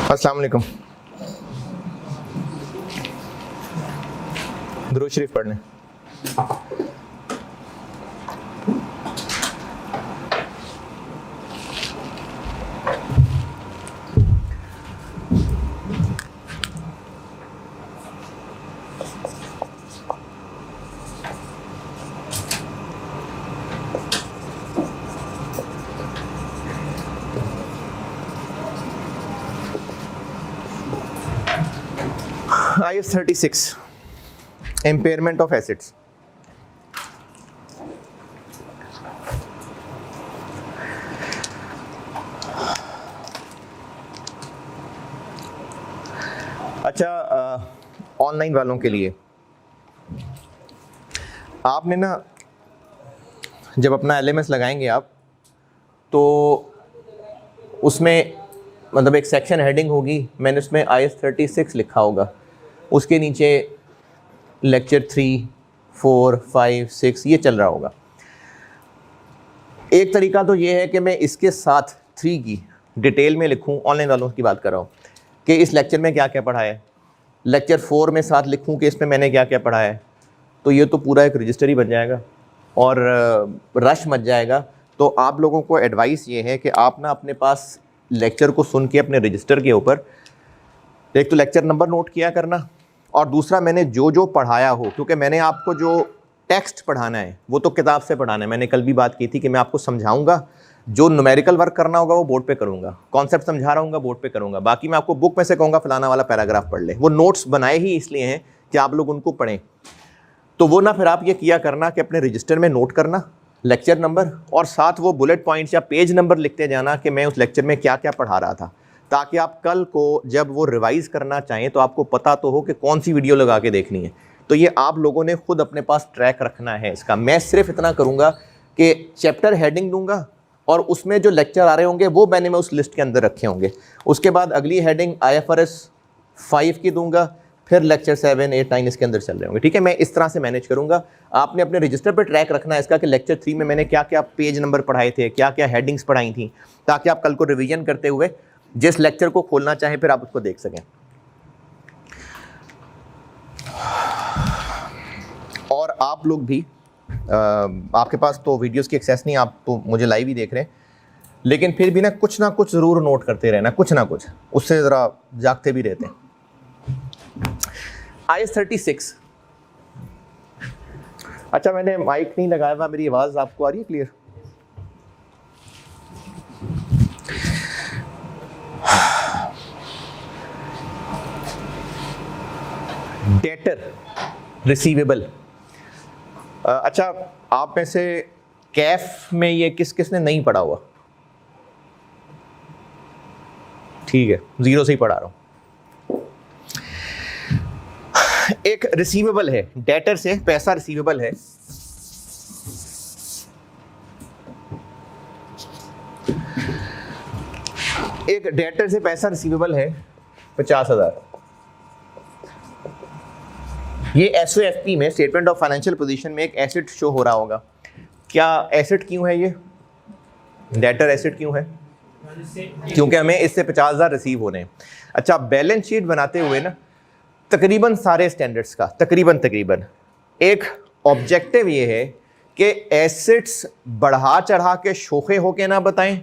अस्सलाम वालेकुम। दुरूद शरीफ पढ़ लें। IS 36 impairment of assets। अच्छा, ऑनलाइन वालों के लिए आपने ना जब अपना LMS लगाएंगे आप, तो उसमें मतलब एक सेक्शन हेडिंग होगी, मैंने उसमें IS 36 लिखा होगा, उसके नीचे लेक्चर 3, 4, 5, 6 ये चल रहा होगा। एक तरीका तो ये है कि मैं इसके साथ 3 की डिटेल में लिखूं, ऑनलाइन वालों की बात कर रहा हूँ, कि इस लेक्चर में क्या क्या पढ़ा है। लेक्चर 4 में साथ लिखूं कि इसमें मैंने क्या क्या पढ़ा है, तो ये तो पूरा एक रजिस्टर ही बन जाएगा और रश मच जाएगा। तो आप लोगों को एडवाइस ये है कि आप ना अपने पास लेक्चर को सुन के अपने रजिस्टर के ऊपर एक तो लेक्चर नंबर नोट किया करना, और दूसरा मैंने जो जो पढ़ाया हो, क्योंकि मैंने आपको जो टेक्स्ट पढ़ाना है वो तो किताब से पढ़ाना है। मैंने कल भी बात की थी कि मैं आपको समझाऊंगा, जो न्यूमेरिकल वर्क करना होगा वो बोर्ड पे करूंगा, कॉन्सेप्ट समझा रहा हूँ बोर्ड पे करूंगा, बाकी मैं आपको बुक में से कहूँगा फलाना वाला पैराग्राफ पढ़ ले। वो नोट्स बनाए ही इसलिए हैं कि आप लोग उनको पढ़ें। तो वो ना फिर आप ये किया करना कि अपने रजिस्टर में नोट करना लेक्चर नंबर, और साथ वो बुलेट पॉइंट्स या पेज नंबर लिखते जाना कि मैं उस लेक्चर में क्या क्या पढ़ा रहा था, ताकि आप कल को जब वो रिवाइज़ करना चाहें तो आपको पता तो हो कि कौन सी वीडियो लगा के देखनी है। तो ये आप लोगों ने खुद अपने पास ट्रैक रखना है इसका। मैं सिर्फ इतना करूँगा कि चैप्टर हेडिंग दूंगा और उसमें जो लेक्चर आ रहे होंगे वो मैं उस लिस्ट के अंदर रखे होंगे। उसके बाद अगली हेडिंग IFRS 5 की दूंगा, फिर लेक्चर 7, 8, 9 इसके अंदर चल रहे होंगे। ठीक है, मैं इस तरह से मैनेज करूँगा। आपने अपने रजिस्टर पर ट्रैक रखना है इसका कि लेक्चर 3 में मैंने क्या क्या पेज नंबर पढ़ाए थे, क्या क्या हेडिंग्स पढ़ाई थी, ताकि आप कल को रिवीजन करते हुए जिस लेक्चर को खोलना चाहें फिर आप उसको देख सकें। और आप लोग भी आपके पास तो वीडियोस की एक्सेस नहीं, आप तो मुझे लाइव ही देख रहे हैं, लेकिन फिर भी ना कुछ ज़रूर नोट करते रहना, कुछ ना कुछ, उससे ज़रा जागते भी रहते हैं। IS 36। अच्छा, मैंने माइक नहीं लगाया हुआ, मेरी आवाज़ आपको आ रही है क्लियर? Debtor receivable. अच्छा, आप में से कैफ में ये किसने नहीं पढ़ा हुआ? ठीक है, 0 से ही पढ़ा रहा हूं। एक रिसीवेबल है, डेटर से पैसा रिसीवेबल है। एक डेटर से पैसा रिसीवेबल है 50,000। ये SOFP में स्टेटमेंट ऑफ फाइनेंशियल पोजीशन में एक एसेट शो हो रहा होगा। क्या एसेट क्यों है? ये डेटर एसेट क्यों है? क्योंकि हमें इससे 50,000 रिसीव हो रहे हैं। अच्छा, बैलेंस शीट बनाते हुए ना तकरीबन सारे स्टैंडर्ड्स का तकरीबन एक ऑब्जेक्टिव ये है कि एसेट्स बढ़ा चढ़ा के शोखे होके ना बताएं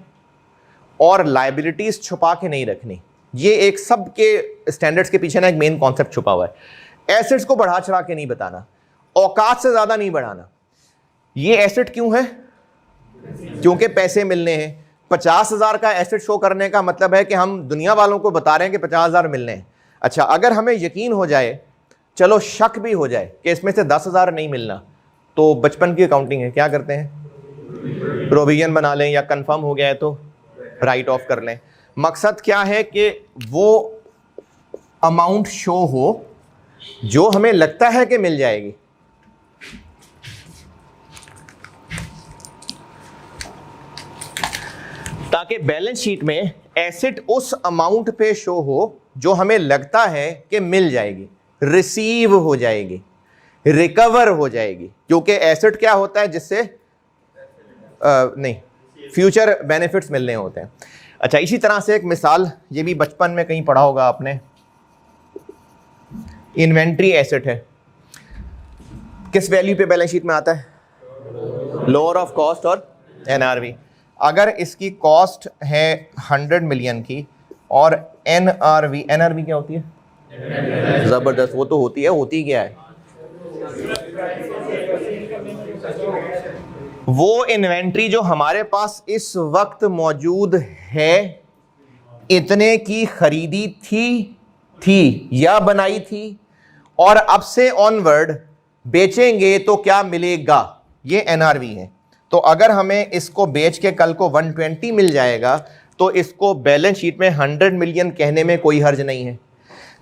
और लायबिलिटीज छुपा के नहीं रखनी। ये एक सबके स्टैंडर्ड्स के पीछे ना एक मेन कॉन्सेप्ट छुपा हुआ है। एसेट्स को बढ़ा चढ़ा के नहीं बताना, औकात से ज्यादा नहीं बढ़ाना। ये एसेट क्यों है? क्योंकि पैसे मिलने हैं। 50,000 का एसेट शो करने का मतलब है कि हम दुनिया वालों को बता रहे हैं कि 50,000 मिलने हैं। अच्छा, अगर हमें यकीन हो जाए, चलो शक भी हो जाए कि इसमें से 10,000 नहीं मिलना, तो बचपन की अकाउंटिंग है, क्या करते हैं? प्रोविजन बना लें, या कंफर्म हो गया है तो राइट ऑफ कर लें। मकसद क्या है कि वो अमाउंट शो हो जो हमें लगता है कि मिल जाएगी। ताकि बैलेंस शीट में एसेट उस अमाउंट पे शो हो जो हमें लगता है कि मिल जाएगी, रिसीव हो जाएगी, रिकवर हो जाएगी। क्योंकि एसेट क्या होता है? जिससे नहीं, फ्यूचर बेनिफिट्स मिलने होते हैं। अच्छा, इसी तरह से एक मिसाल, ये भी बचपन में कहीं पढ़ा होगा आपने, इन्वेंट्री एसेट है, किस वैल्यू पे बैलेंस शीट में आता है? लोअर ऑफ कॉस्ट और एनआरवी। अगर इसकी कॉस्ट है 100 मिलियन की और एनआरवी क्या होती है? जबरदस्त, वो तो होती है, होती क्या है? वो इन्वेंट्री जो हमारे पास इस वक्त मौजूद है, इतने की खरीदी थी या बनाई थी, और अब से ऑनवर्ड बेचेंगे तो क्या मिलेगा, ये एनआरवी है। तो अगर हमें इसको बेच के कल को 120 मिल जाएगा तो इसको बैलेंस शीट में 100 मिलियन कहने में कोई हर्ज नहीं है।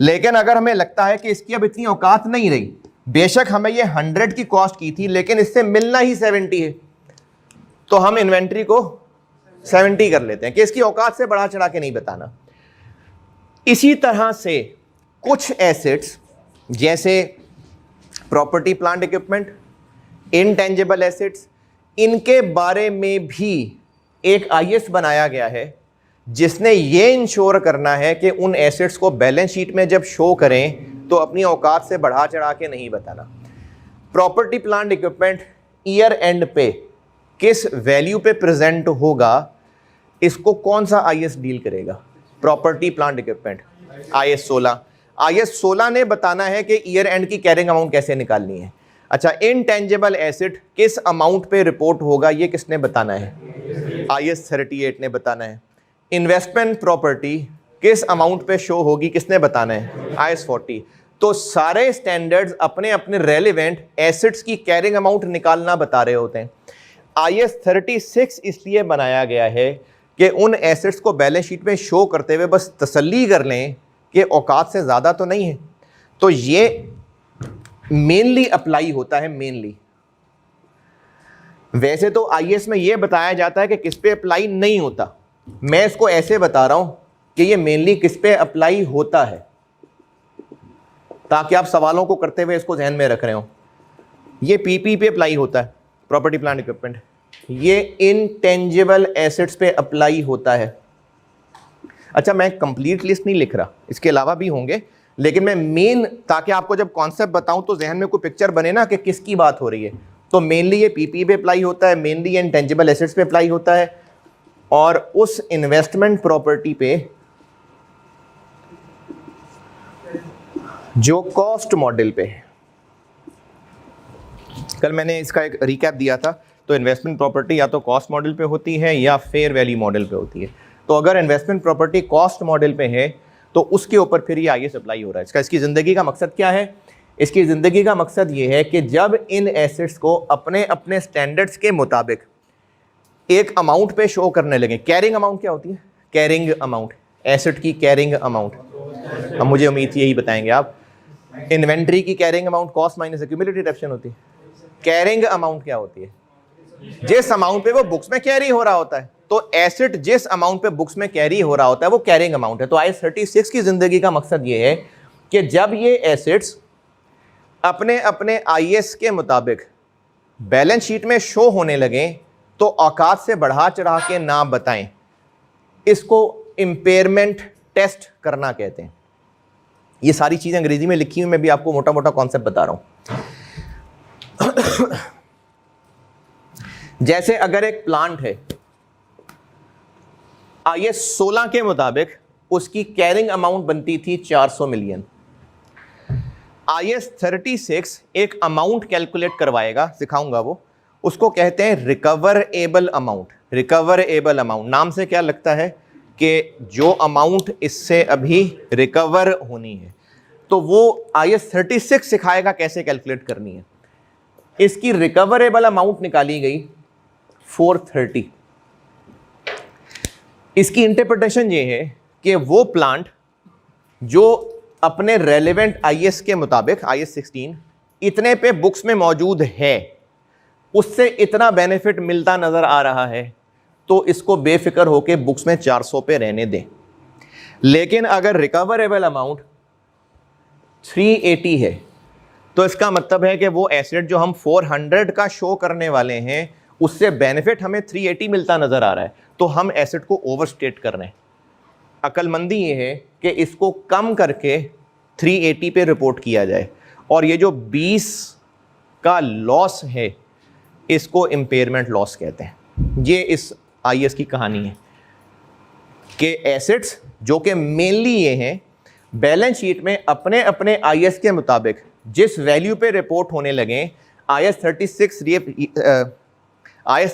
लेकिन अगर हमें लगता है कि इसकी अब इतनी औकात नहीं रही, बेशक हमें ये 100 की कॉस्ट की थी लेकिन इससे मिलना ही 70 है, तो हम इन्वेंट्री को 70 कर लेते हैं कि इसकी औकात से बढ़ा चढ़ा के नहीं बताना। इसी तरह से कुछ एसेट्स जैसे property plant equipment, intangible assets, इनके बारे में भी एक आईएस बनाया गया है जिसने ये इंश्योर करना है कि उन एसेट्स को बैलेंस शीट में जब शो करें तो अपनी औकात से बढ़ा चढ़ा के नहीं बताना। Property plant equipment year end पे किस वैल्यू पे प्रेजेंट होगा, इसको कौन सा आईएस डील करेगा? Property plant equipment IS 16। IS 16 ने बताना है कि ईयर एंड की कैरिंग अमाउंट कैसे निकालनी है। अच्छा, इनटेंजिबल एसेट किस अमाउंट पे रिपोर्ट होगा, ये किसने बताना है? आईएस 38 ने बताना है। इन्वेस्टमेंट प्रॉपर्टी किस अमाउंट पे शो होगी, किसने बताना है? आईएस 40। तो सारे स्टैंडर्ड्स अपने अपने रेलेवेंट एसेट्स की कैरिंग अमाउंट निकालना बता रहे होते हैं। आईएस 36 इसलिए बनाया गया है कि उन एसेट्स को बैलेंस शीट में शो करते हुए बस तसल्ली कर लें कि औकात से ज़्यादा तो नहीं है। तो ये मेनली अप्लाई होता है, मेनली। वैसे तो आईएएस में यह बताया जाता है कि किस पे अप्लाई नहीं होता, मैं इसको ऐसे बता रहा हूं कि ये मेनली किस पे अप्लाई होता है, ताकि आप सवालों को करते हुए इसको ध्यान में रख रहे हो। ये पीपी पे अप्लाई होता है, प्रॉपर्टी प्लांट इक्विपमेंट। ये इनटेंजिबल एसेट्स पे अप्लाई होता है। अच्छा, मैं कंप्लीट लिस्ट नहीं लिख रहा, इसके अलावा भी होंगे, लेकिन मैं मेन, ताकि आपको जब कॉन्सेप्ट बताऊं तो जहन में कोई पिक्चर बने ना कि किसकी बात हो रही है। तो मेनली ये पीपी पे अप्लाई होता है, मेनली ये इंटेंजिबल एसेट्स पे अप्लाई होता है, और उस इन्वेस्टमेंट प्रॉपर्टी पे जो कॉस्ट मॉडल पे है। कल मैंने इसका एक रिकैप दिया था। तो इन्वेस्टमेंट प्रॉपर्टी या तो कॉस्ट मॉडल पे होती है या फेयर वैल्यू मॉडल पे होती है। तो अगर इन्वेस्टमेंट प्रॉपर्टी कॉस्ट मॉडल पे है तो उसके ऊपर फिर ये आईएएस अप्लाई हो रहा है। इसकी ज़िंदगी का मकसद क्या है? इसकी ज़िंदगी का मकसद ये है कि जब इन एसेट्स को अपने अपने स्टैंडर्ड्स के मुताबिक एक अमाउंट पे शो करने लगे। कैरिंग अमाउंट क्या होती है? कैरिंग अमाउंट, एसेट की कैरिंग अमाउंट। अब मुझे उम्मीद यही बताएंगे आप। इन्वेंट्री की carrying amount cost minus accumulated एप्शन होती है। कैरिंग अमाउंट क्या होती है? जिस अमाउंट पे वो बुक्स में कैरी हो रहा होता है। तो एसेट जिस अमाउंट पे बुक्स में कैरी हो रहा होता है वो कैरिंग अमाउंट है। तो आईएएस 36 की जिंदगी का मकसद ये है कि जब ये एसेट्स अपने अपने आईएएस के मुताबिक बैलेंस शीट में शो होने लगे तो औकात से बढ़ा चढ़ा के ना बताएं। इसको इंपेयरमेंट टेस्ट करना कहते हैं। ये सारी चीजें अंग्रेजी में लिखी हुई, मैं भी आपको मोटा मोटा कॉन्सेप्ट बता रहा हूं। जैसे अगर एक प्लांट है, आईएएस 16 के मुताबिक उसकी कैरिंग अमाउंट बनती थी 400 मिलियन। आईएएस 36 एक अमाउंट कैलकुलेट करवाएगा, सिखाऊंगा वो, उसको कहते हैं रिकवरेबल अमाउंट। रिकवरेबल अमाउंट नाम से क्या लगता है कि जो अमाउंट इससे अभी रिकवर होनी है। तो वो आईएएस 36 सिखाएगा कैसे कैलकुलेट करनी है। इसकी रिकवरेबल अमाउंट निकाली गई 430। इसकी इंटरप्रिटेशन ये है कि वो प्लांट जो अपने रेलेवेंट आईएएस के मुताबिक आईएएस 16 इतने पे बुक्स में मौजूद है, उससे इतना बेनिफिट मिलता नजर आ रहा है, तो इसको बेफिक्र होके बुक्स में 400 पे रहने दें। लेकिन अगर रिकवरेबल अमाउंट 380 है तो इसका मतलब है कि वो एसेट जो हम 400 का शो करने वाले हैं उससे बेनिफिट हमें 380 मिलता नजर आ रहा है, तो हम एसेट को ओवरस्टेट कर रहे हैं। अक्लमंदी ये है कि इसको कम करके 380 पे रिपोर्ट किया जाए, और ये जो 20 का लॉस है इसको इम्पेयरमेंट लॉस कहते हैं। ये इस आईएस की कहानी है कि एसेट्स जो कि मेनली ये हैं बैलेंस शीट में अपने अपने आईएस के मुताबिक जिस वैल्यू पे रिपोर्ट होने लगे, आईएस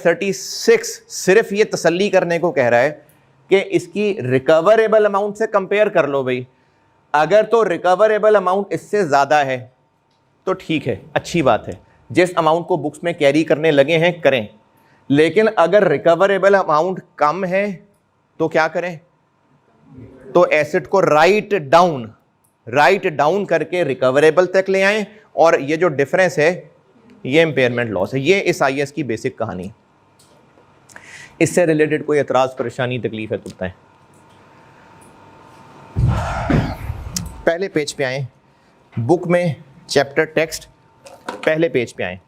36 सिर्फ ये तसल्ली करने को कह रहा है कि इसकी रिकवरेबल अमाउंट से कंपेयर कर लो भाई। अगर तो रिकवरेबल अमाउंट इससे ज़्यादा है तो ठीक है, अच्छी बात है, जिस अमाउंट को बुक्स में कैरी करने लगे हैं करें, लेकिन अगर रिकवरेबल अमाउंट कम है तो क्या करें? तो एसेट को राइट डाउन करके रिकवरेबल तक ले आएं, और ये जो डिफरेंस है ये इम्पेयरमेंट लॉस है। ये इस आईएस की बेसिक कहानी। इससे रिलेटेड कोई एतराज़, परेशानी, तकलीफ है तो बताएं। पहले पेज पे आएं, बुक में चैप्टर टेक्स्ट पहले पेज पे आएं।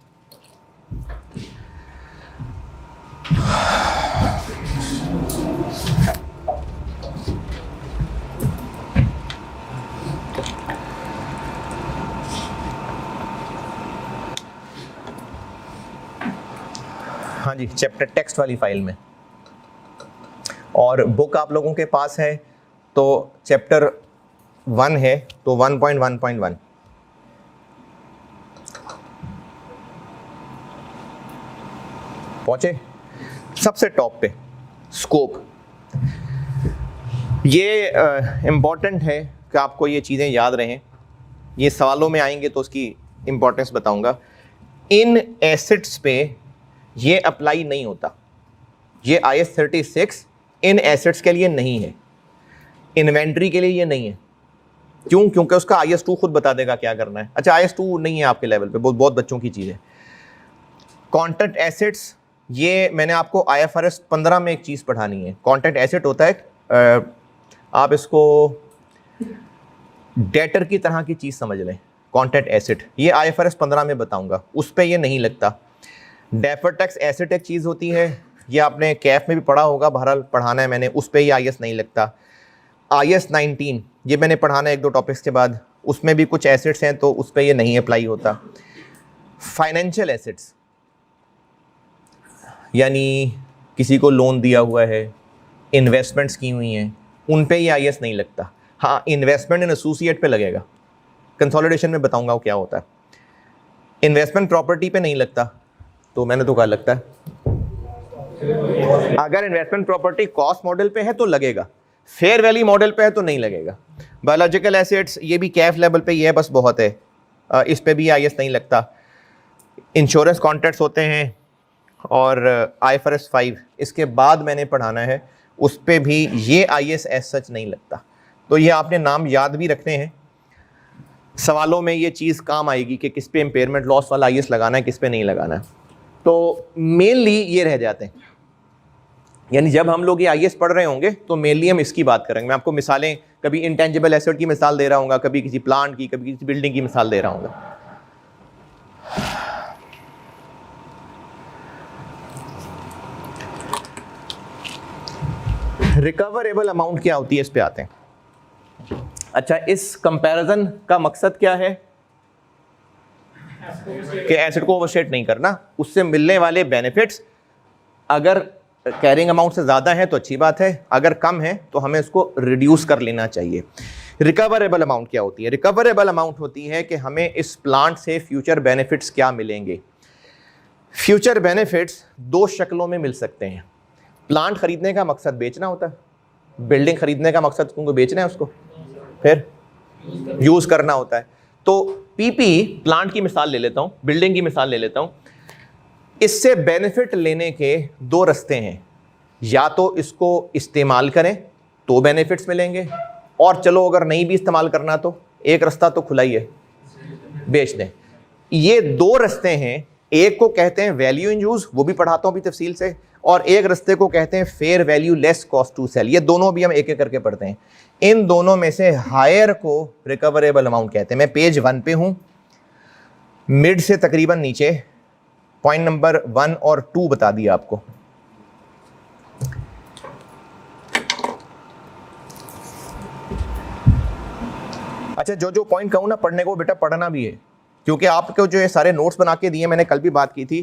हाँ जी, चैप्टर टेक्स्ट वाली फाइल में, और बुक आप लोगों के पास है तो चैप्टर 1 है तो 1.1.1 पहुंचे। सबसे टॉप पे स्कोप। ये इम्पॉर्टेंट है कि आपको ये चीज़ें याद रहें, ये सवालों में आएंगे तो उसकी इम्पोर्टेंस बताऊंगा। इन एसेट्स पे ये अप्लाई नहीं होता, ये आईएस 36 इन एसेट्स के लिए नहीं है, इन्वेंट्री के लिए ये नहीं है। क्यों? क्योंकि उसका आईएस 2 खुद बता देगा क्या करना है। अच्छा, आईएस 2 नहीं है आपके लेवल पे, बहुत बच्चों की चीज़ है। कॉन्ट्रैक्ट एसेट्स, ये मैंने आपको आईएफआरएस 15 में एक चीज़ पढ़ानी है। कॉन्ट्रैक्ट एसेट होता है, आप इसको डेटर की तरह की चीज़ समझ लें। कॉन्ट्रैक्ट एसेट ये आईएफआरएस 15 में बताऊंगा, उस पर ये नहीं लगता। डेफर्ड टैक्स एसेट एक चीज़ होती है, ये आपने कैफ में भी पढ़ा होगा, बहरहाल पढ़ाना है मैंने, उस पर ही आईएस नहीं लगता। आईएस 19 ये मैंने पढ़ाना है 1-2 टॉपिक्स के बाद, उसमें भी कुछ एसेट्स हैं तो उस पर ये नहीं अप्लाई होता। फाइनेंशियल एसेट्स यानी किसी को लोन दिया हुआ है, इन्वेस्टमेंट्स की हुई हैं, उन पे ये आईएस नहीं लगता। हाँ, इन्वेस्टमेंट इन एसोसिएट पे लगेगा, कंसोलिडेशन में बताऊंगा वो क्या होता है। इन्वेस्टमेंट प्रॉपर्टी पे नहीं लगता, तो मैंने तो कहा लगता है। अगर इन्वेस्टमेंट प्रॉपर्टी कॉस्ट मॉडल पे है तो लगेगा, फेयर वैल्यू मॉडल पे है तो नहीं लगेगा। बायोलॉजिकल एसेट्स ये भी कैफ लेवल पे ये है, बस बहुत है, इस पे भी आईएस नहीं लगता। इंश्योरेंस कॉन्ट्रैक्ट्स होते हैं, और आईएफआरएस 5 इसके बाद मैंने पढ़ाना है, उस पे भी ये आईएस एज सच नहीं लगता। तो ये आपने नाम याद भी रखने हैं, सवालों में ये चीज़ काम आएगी कि किस पे इम्पेयरमेंट लॉस वाला आईएस लगाना है, किस पे नहीं लगाना है। तो मेनली ये रह जाते हैं, यानी जब हम लोग ये आईएस पढ़ रहे होंगे तो मेनली हम इसकी बात करेंगे। मैं आपको मिसालें, कभी इंटेंजिबल एसेट की मिसाल दे रहा हूँ, कभी किसी प्लांट की, कभी किसी बिल्डिंग की मिसाल दे रहा हूँ। रिकवरेबल अमाउंट क्या होती है, इस पे आते हैं। अच्छा, इस कंपैरिजन का मकसद क्या है कि एसेट को ओवरस्टेट नहीं करना, उससे मिलने वाले बेनिफिट्स अगर कैरिंग अमाउंट से ज़्यादा है तो अच्छी बात है, अगर कम है तो हमें उसको रिड्यूस कर लेना चाहिए। रिकवरेबल अमाउंट क्या होती है? रिकवरेबल अमाउंट होती है कि हमें इस प्लांट से फ्यूचर बेनिफिट्स क्या मिलेंगे। फ्यूचर बेनिफिट्स 2 शक्लों में मिल सकते हैं। प्लांट खरीदने का मकसद बेचना होता है, बिल्डिंग खरीदने का मकसद तुमको बेचना है, उसको फिर यूज़ करना होता है। तो पीपी प्लांट की मिसाल ले लेता हूँ, बिल्डिंग की मिसाल ले लेता हूँ। इससे बेनिफिट लेने के 2 रास्ते हैं, या तो इसको इस्तेमाल करें तो बेनिफिट्स मिलेंगे, और चलो अगर नहीं भी इस्तेमाल करना तो एक रास्ता तो खुला ही है, बेच दें। ये 2 रास्ते हैं, एक को कहते हैं वैल्यू इन यूज़, वो भी पढ़ाता हूँ भी तफसील से, और एक रास्ते को कहते हैं fair value less cost to sell. ये दोनों भी हम एक एक करके पढ़ते हैं। इन दोनों में से हायर को रिकवरेबल अमाउंट कहते हैं। मैं पेज 1 पे हूँ, मिड से तकरीबन नीचे पॉइंट नंबर 1 और 2 बता दिया आपको। अच्छा, जो जो पॉइंट कहूँ ना पढ़ने को, बेटा पढ़ना भी है, क्योंकि आपको जो ये सारे नोट्स बना के दिए, मैंने कल भी बात की थी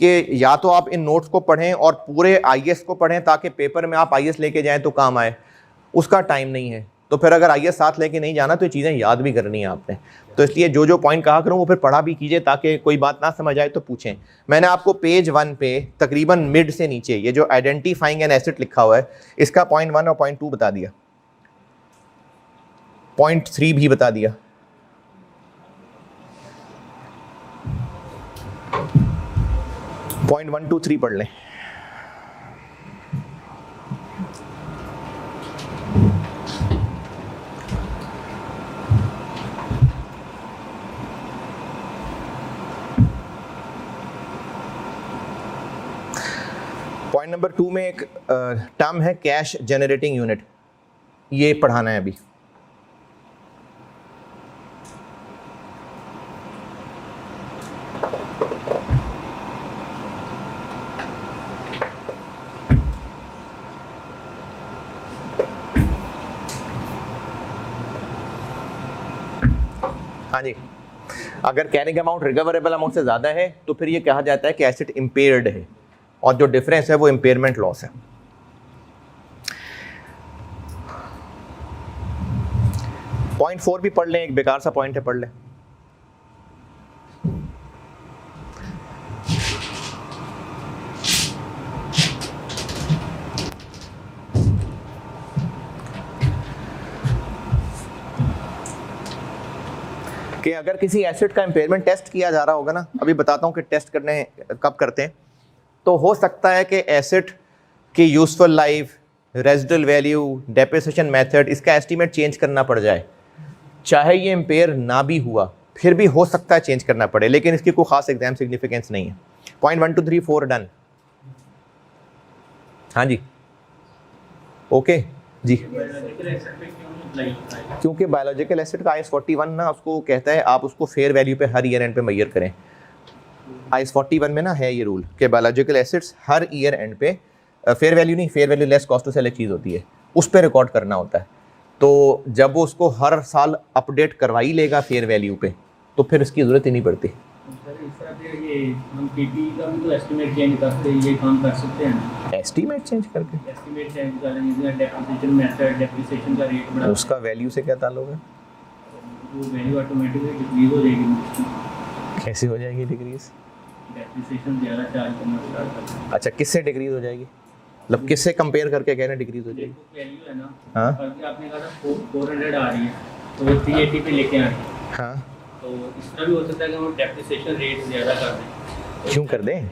कि या तो आप इन नोट्स को पढ़ें और पूरे आईएएस को पढ़ें ताकि पेपर में आप आईएएस लेके जाएं तो काम आए, उसका टाइम नहीं है। तो फिर अगर आईएएस साथ लेके नहीं जाना तो ये चीज़ें याद भी करनी है आपने। तो इसलिए जो जो पॉइंट कहा करूँ वो फिर पढ़ा भी कीजिए, ताकि कोई बात ना समझ आए तो पूछें। मैंने आपको पेज 1 पे तकरीबन मिड से नीचे ये जो आइडेंटिफाइंग एन एसेट लिखा हुआ है, इसका पॉइंट 1 और पॉइंट 2 बता दिया, पॉइंट 3 भी बता दिया। पॉइंट 1, 2, 3 पढ़ लें। पॉइंट नंबर 2 में एक टर्म है कैश जनरेटिंग यूनिट, ये पढ़ाना है अभी। हाँ जी, अगर कैरिंग अमाउंट रिकवरेबल अमाउंट से ज़्यादा है तो फिर ये कहा जाता है कि एसेट इम्पेयर्ड है, और जो डिफरेंस है वो इम्पेयरमेंट लॉस है। पॉइंट 4 भी पढ़ लें, एक बेकार सा पॉइंट है, पढ़ लें। कि अगर किसी एसेट का इम्पेयरमेंट टेस्ट किया जा रहा होगा ना, अभी बताता हूँ कि टेस्ट करने कब करते हैं, तो हो सकता है कि एसेट की useful life, residual value, depreciation method, इसका एस्टीमेट चेंज करना पड़ जाए। चाहे ये इम्पेयर ना भी हुआ फिर भी हो सकता है चेंज करना पड़े, लेकिन इसकी कोई खास एग्जाम सिग्निफिकेंस नहीं है। Point 1, 2, 3, 4 done. हाँ जी, ओके जी। क्योंकि बायोलॉजिकल एसेट का IAS 41 ना उसको कहता है आप उसको फेयर वैल्यू पे हर ईयर एंड पे मेजर करें। IAS 41 में ना है ये रूल कि बायोलॉजिकल एसेट्स हर ईयर एंड पे फेयर वैल्यू नहीं, fair value less cost to sell एक चीज़ होती है, उस पर रिकॉर्ड करना होता है। तो जब वो उसको हर साल अपडेट करवा ही लेगा फेयर वैल्यू पे, तो फिर इसकी ज़रूरत ही नहीं पड़ती। एस्टीमेट चेंज करके डेप्रिसिएशन का रेट बढ़ा, उसका वैल्यू से क्या ताल्लुक है? वो वैल्यू ऑटोमेटिकली डिक्रीज हो जाएगी। कैसे हो जाएगी डिक्रीज? डेप्रिसिएशन ज़्यादा चार्ज करना स्टार्ट करना। अच्छा, किससे डिक्रीज हो जाएगी? मतलब किससे कंपेयर करके कहना डिक्रीज हो जाएगी? वैल्यू है ना, हाँ, आपने कहा था 400 आ रही है तो वो 380 पे लेके आ रही है। हाँ, तो इस तरह भी हो सकता है कि हम डेप्रिसिएशन रेट ज़्यादा कर दें। क्यों कर दें?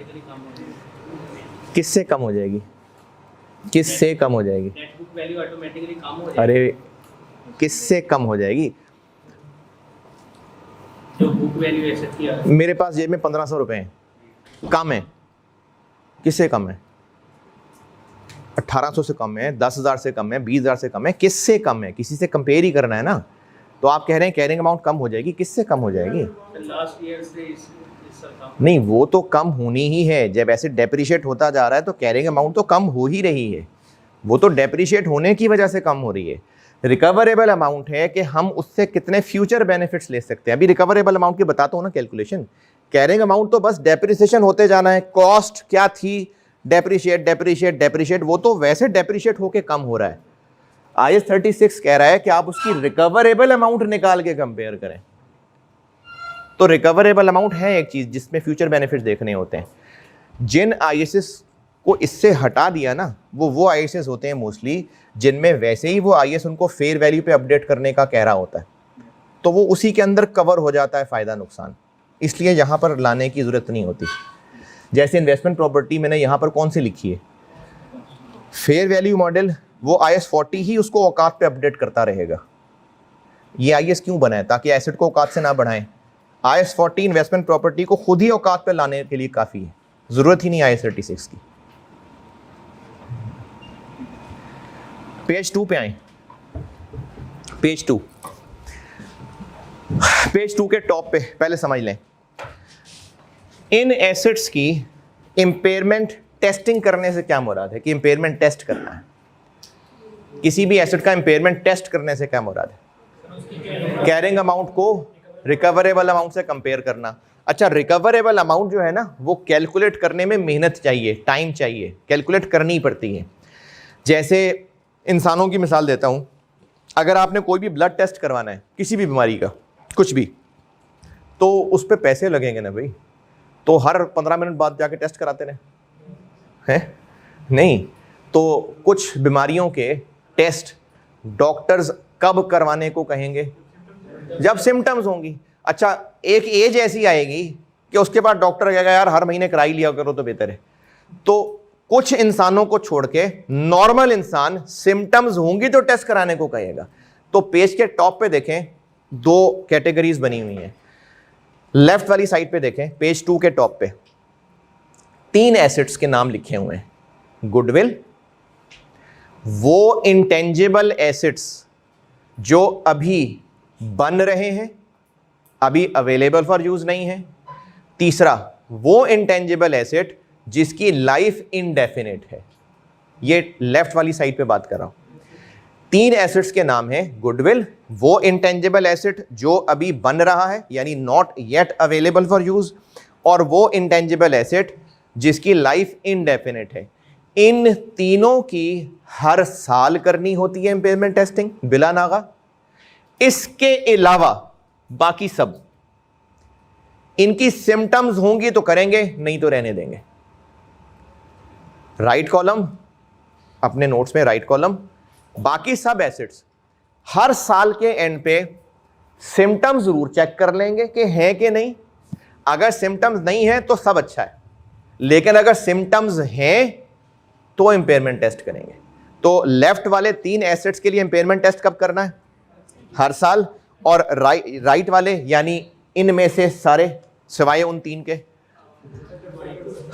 किससे कम हो जाएगी? किससे कम हो जाएगी? नेट बुक वैल्यू ऑटोमेटिकली कम हो जाएगी। अरे किससे कम हो जाएगी? जो बुक वैल्यू एसेट की है। मेरे पास जेब में 1500 रुपए हैं, कम है, किससे कम है? 1800 से कम है, 10,000 से कम है, 20,000 से कम है, किससे कम है? किसी से कंपेयर ही करना है ना। तो आप कह रहे हैं कैरिंग अमाउंट कम हो जाएगी, किससे कम हो जाएगी? लास्ट ईयर से नहीं, वो तो कम होनी ही है। जब एसेट डेप्रिशिएट होता जा रहा है तो कैरिंग अमाउंट तो कम हो ही रही है, वो तो डेप्रिशिएट होने की वजह से कम हो रही है। रिकवरेबल अमाउंट है कि हम उससे कितने फ्यूचर बेनिफिट्स ले सकते हैं। अभी रिकवरेबल अमाउंट की बताता हूँ ना कैलकुलेशन। कैरिंग अमाउंट तो बस डेप्रिसिएशन होते जाना है, कॉस्ट क्या थी, डेप्रिशिएट डेप्रिशिएट डेप्रिशिएट, वो तो वैसे डेप्रिशिएट होके कम हो रहा है। IAS 36 कह रहा है कि आप उसकी रिकवरेबल अमाउंट निकाल के कंपेयर करें। तो रिकवरेबल अमाउंट है एक चीज़ जिसमें फ्यूचर बेनिफिट्स देखने होते हैं। जिन IAS को इससे हटा दिया ना, वो IAS होते हैं मोस्टली जिनमें वैसे ही वो IAS उनको फेयर वैल्यू पे अपडेट करने का कह रहा होता है, तो वो उसी के अंदर कवर हो जाता है फ़ायदा नुकसान, इसलिए यहाँ पर लाने की ज़रूरत नहीं होती। जैसे इन्वेस्टमेंट प्रॉपर्टी मैंने यहाँ पर कौन सी लिखी है, फेयर वैल्यू मॉडल, वो IAS 40 ही उसको औकात पे अपडेट करता रहेगा। ये IAS क्यों बना है? ताकि एसेट को औकात से ना बढ़ाएं। IAS 40 इन्वेस्टमेंट प्रॉपर्टी को खुद ही औकात पे लाने के लिए काफ़ी है, ज़रूरत ही नहीं IAS 36 की। पेज 2 पे आए, पेज 2 के टॉप पे पहले समझ लें, इन एसेट्स की इंपेयरमेंट टेस्टिंग करने से क्या मुराद है? कि इंपेयरमेंट टेस्ट करना है, किसी भी एसेट का इंपेयरमेंट टेस्ट करने से क्या मुराद है? कैरिंग अमाउंट को रिकवरेबल अमाउंट से कंपेयर करना। अच्छा, रिकवरेबल अमाउंट जो है ना वो कैलकुलेट करने में मेहनत चाहिए, टाइम चाहिए, कैलकुलेट करनी पड़ती है। जैसे इंसानों की मिसाल देता हूं, अगर आपने कोई भी ब्लड टेस्ट करवाना है किसी भी बीमारी का, कुछ भी, तो उस पर पैसे लगेंगे ना भाई। तो हर 15 मिनट बाद जाके टेस्ट कराते रहे हैं? नहीं। तो कुछ बीमारियों के टेस्ट डॉक्टर्स कब करवाने को कहेंगे? जब सिम्टम्स होंगी। अच्छा, एक एज ऐसी आएगी कि उसके बाद डॉक्टर कहेगा यार हर महीने कराई लिया करो तो बेहतर है। तो कुछ इंसानों को छोड़ के नॉर्मल इंसान सिम्टम्स होंगी तो टेस्ट कराने को कहेगा। तो पेज के टॉप पे देखें, दो कैटेगरीज बनी हुई हैं। लेफ्ट वाली साइड पे देखें, पेज 2 के टॉप पे 3 एसेट्स के नाम लिखे हुए हैं। गुडविल, वो इंटेंजिबल एसेट्स जो अभी बन रहे हैं, अभी अवेलेबल फॉर यूज नहीं है। तीसरा, वो इंटेंजिबल एसेट जिसकी लाइफ इनडेफिनिट है। ये लेफ्ट वाली साइड पे बात कर रहा हूं। 3 एसेट्स के नाम है गुडविल, वो इंटेंजिबल एसेट जो अभी बन रहा है यानी not yet available for use, और वो इंटेंजिबल एसेट जिसकी लाइफ इनडेफिनिट है। इन तीनों की हर साल करनी होती है इम्पेयरमेंट टेस्टिंग बिला नागा। इसके अलावा बाकी सब, इनकी सिम्टम्स होंगी तो करेंगे, नहीं तो रहने देंगे। राइट कॉलम, अपने नोट्स में राइट कॉलम। बाकी सब एसेट्स हर साल के एंड पे सिम्टम्स जरूर चेक कर लेंगे कि हैं कि नहीं। अगर सिम्टम्स नहीं है तो सब अच्छा है, लेकिन अगर सिम्टम्स हैं तो इंपेयरमेंट टेस्ट करेंगे। तो लेफ्ट वाले 3 एसेट्स के लिए इंपेयरमेंट टेस्ट कब करना है? हर साल। और राइट वाले यानी इनमें से सारे सिवाय उन 3 के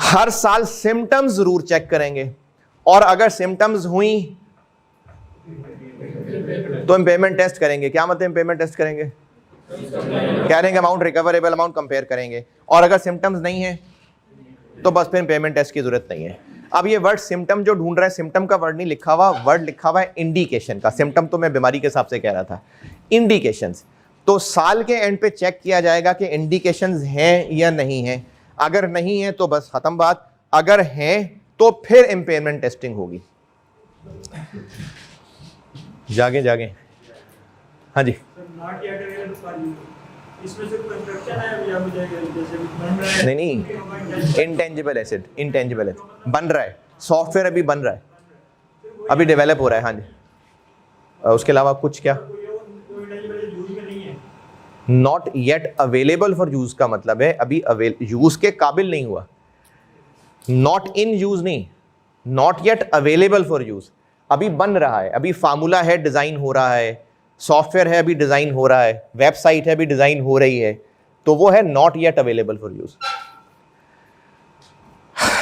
हर साल सिम्टम्स जरूर चेक करेंगे, और अगर सिम्टम्स हुई तो इंपेयरमेंट टेस्ट करेंगे। क्या मतलब इंपेयरमेंट टेस्ट करेंगे? Carrying amount, recoverable amount compare करेंगे। और अगर सिम्टम्स नहीं है तो बस फिर इंपेयरमेंट टेस्ट की जरूरत नहीं है। अब ये वर्ड सिम्टम जो ढूंढ रहा है, सिम्टम का वर्ड नहीं लिखा हुआ, वर्ड लिखा हुआ है इंडिकेशन का। सिम्टम तो मैं बीमारी के हिसाब से कह रहा था, इंडिकेशंस। तो साल के एंड पे चेक किया जाएगा कि इंडिकेशंस हैं या नहीं हैं। अगर नहीं है तो बस खत्म बात, अगर हैं तो फिर इंपेयरमेंट टेस्टिंग होगी। जागे जागे, हाँ जी। नहीं, इंटेंजिबल एसेट, इंटेंजिबल एसेट बन रहा है, सॉफ्टवेयर अभी बन रहा है, अभी डेवलप हो रहा है। हाँ जी। उसके अलावा कुछ क्या? Not yet available for use का मतलब है अभी यूज के काबिल नहीं हुआ। नॉट इन यूज नहीं, not yet available for use. अभी बन रहा है, अभी फार्मूला है, डिजाइन हो रहा है, सॉफ्टवेयर है अभी डिजाइन हो रहा है, वेबसाइट है अभी डिजाइन हो रही है, तो वो है not yet available for use.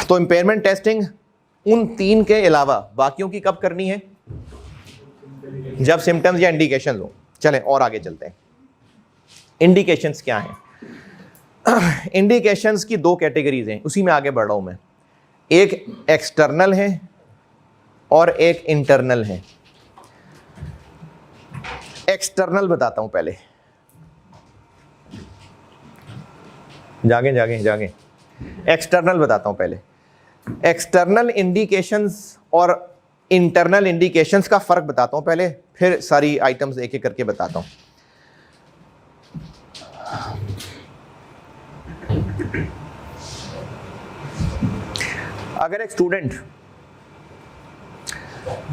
तो इंपेयरमेंट टेस्टिंग उन 3 के अलावा बाकियों की कब करनी है? जब सिम्टम्स या इंडिकेशन हो। चलें और आगे चलते हैं। इंडिकेशंस क्या हैं? इंडिकेशंस की 2 कैटेगरीज हैं, उसी में आगे बढ़ रहा हूं मैं। एक एक्सटर्नल है और एक इंटरनल है। एक्सटर्नल बताता हूं पहले। जागे जागे जागे, एक्सटर्नल बताता हूं पहले। एक्सटर्नल इंडिकेशंस और इंटरनल इंडिकेशंस का फर्क बताता हूं पहले, फिर सारी आइटम्स एक एक करके बताता हूं। अगर एक स्टूडेंट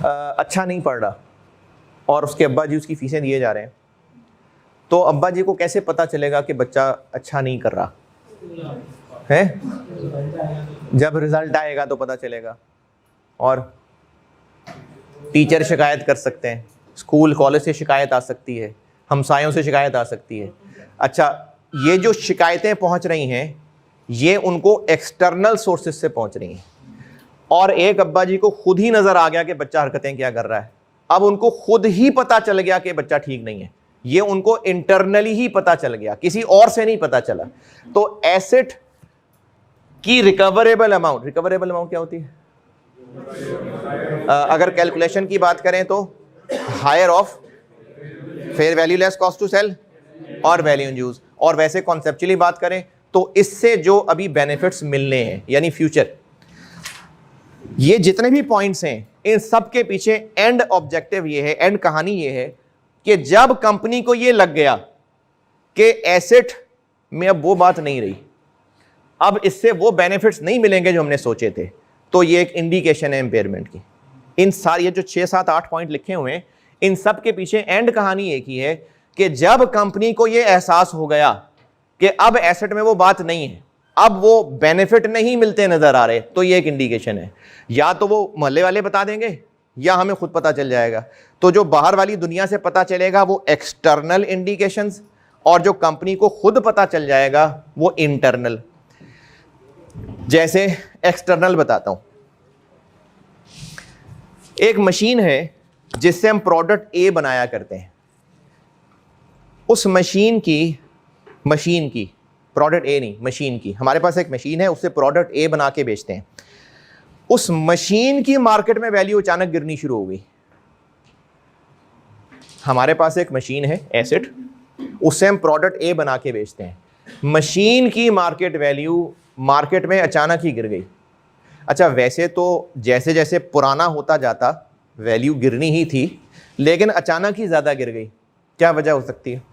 अच्छा नहीं पढ़ रहा और उसके अब्बा जी उसकी फीसें दिए जा रहे हैं, तो अब्बा जी को कैसे पता चलेगा कि बच्चा अच्छा नहीं कर रहा है? जब रिजल्ट आएगा तो पता चलेगा। और टीचर शिकायत कर सकते हैं, स्कूल कॉलेज से शिकायत आ सकती है, हमसायों से शिकायत आ सकती है। अच्छा, ये जो शिकायतें पहुंच रही हैं ये उनको एक्सटर्नल सोर्सेज से पहुंच रही हैं, और एक अब्बा जी को खुद ही नजर आ गया कि बच्चा हरकतें क्या कर रहा है। अब उनको खुद ही पता चल गया कि बच्चा ठीक नहीं है, ये उनको इंटरनली ही पता चल गया, किसी और से नहीं पता चला। तो एसेट की रिकवरेबल अमाउंट, रिकवरेबल अमाउंट क्या होती है? अगर कैलकुलेशन की बात करें तो higher of fair value less cost to sell और वैल्यू इन यूज। और वैसे कॉन्सेप्चुअली बात करें तो इससे जो अभी बेनिफिट्स मिलने हैं यानी फ्यूचर, ये जितने भी पॉइंट्स हैं इन सब के पीछे एंड ऑब्जेक्टिव ये है, एंड कहानी ये है कि जब कंपनी को ये लग गया कि एसेट में अब वो बात नहीं रही, अब इससे वो बेनिफिट्स नहीं मिलेंगे जो हमने सोचे थे, तो ये एक इंडिकेशन है इम्पेयरमेंट की। इन सारी ये जो 6, 7, 8 पॉइंट लिखे हुए हैं इन सब के पीछे एंड कहानी एक ही है कि जब कंपनी को ये एहसास हो गया कि अब एसेट में वो बात नहीं है, अब वो बेनिफिट नहीं मिलते नजर आ रहे, तो ये एक इंडिकेशन है। या तो वो मोहल्ले वाले बता देंगे या हमें खुद पता चल जाएगा। तो जो बाहर वाली दुनिया से पता चलेगा वो एक्सटर्नल इंडिकेशंस, और जो कंपनी को खुद पता चल जाएगा वो इंटरनल। जैसे एक्सटर्नल बताता हूं, एक मशीन है जिससे हम प्रोडक्ट ए बनाया करते हैं। उस मशीन की प्रोडक्ट ए नहीं, मशीन की, हमारे पास एक मशीन है, उससे प्रोडक्ट ए बना के बेचते हैं। उस मशीन की मार्केट में वैल्यू अचानक गिरनी शुरू हो गई। हमारे पास एक मशीन है एसेट, उससे हम प्रोडक्ट ए बना के बेचते हैं। मशीन की मार्केट वैल्यू मार्केट में अचानक ही गिर गई। अच्छा, वैसे तो जैसे जैसे पुराना होता जाता वैल्यू गिरनी ही थी, लेकिन अचानक ही ज़्यादा गिर गई। क्या वजह हो सकती है?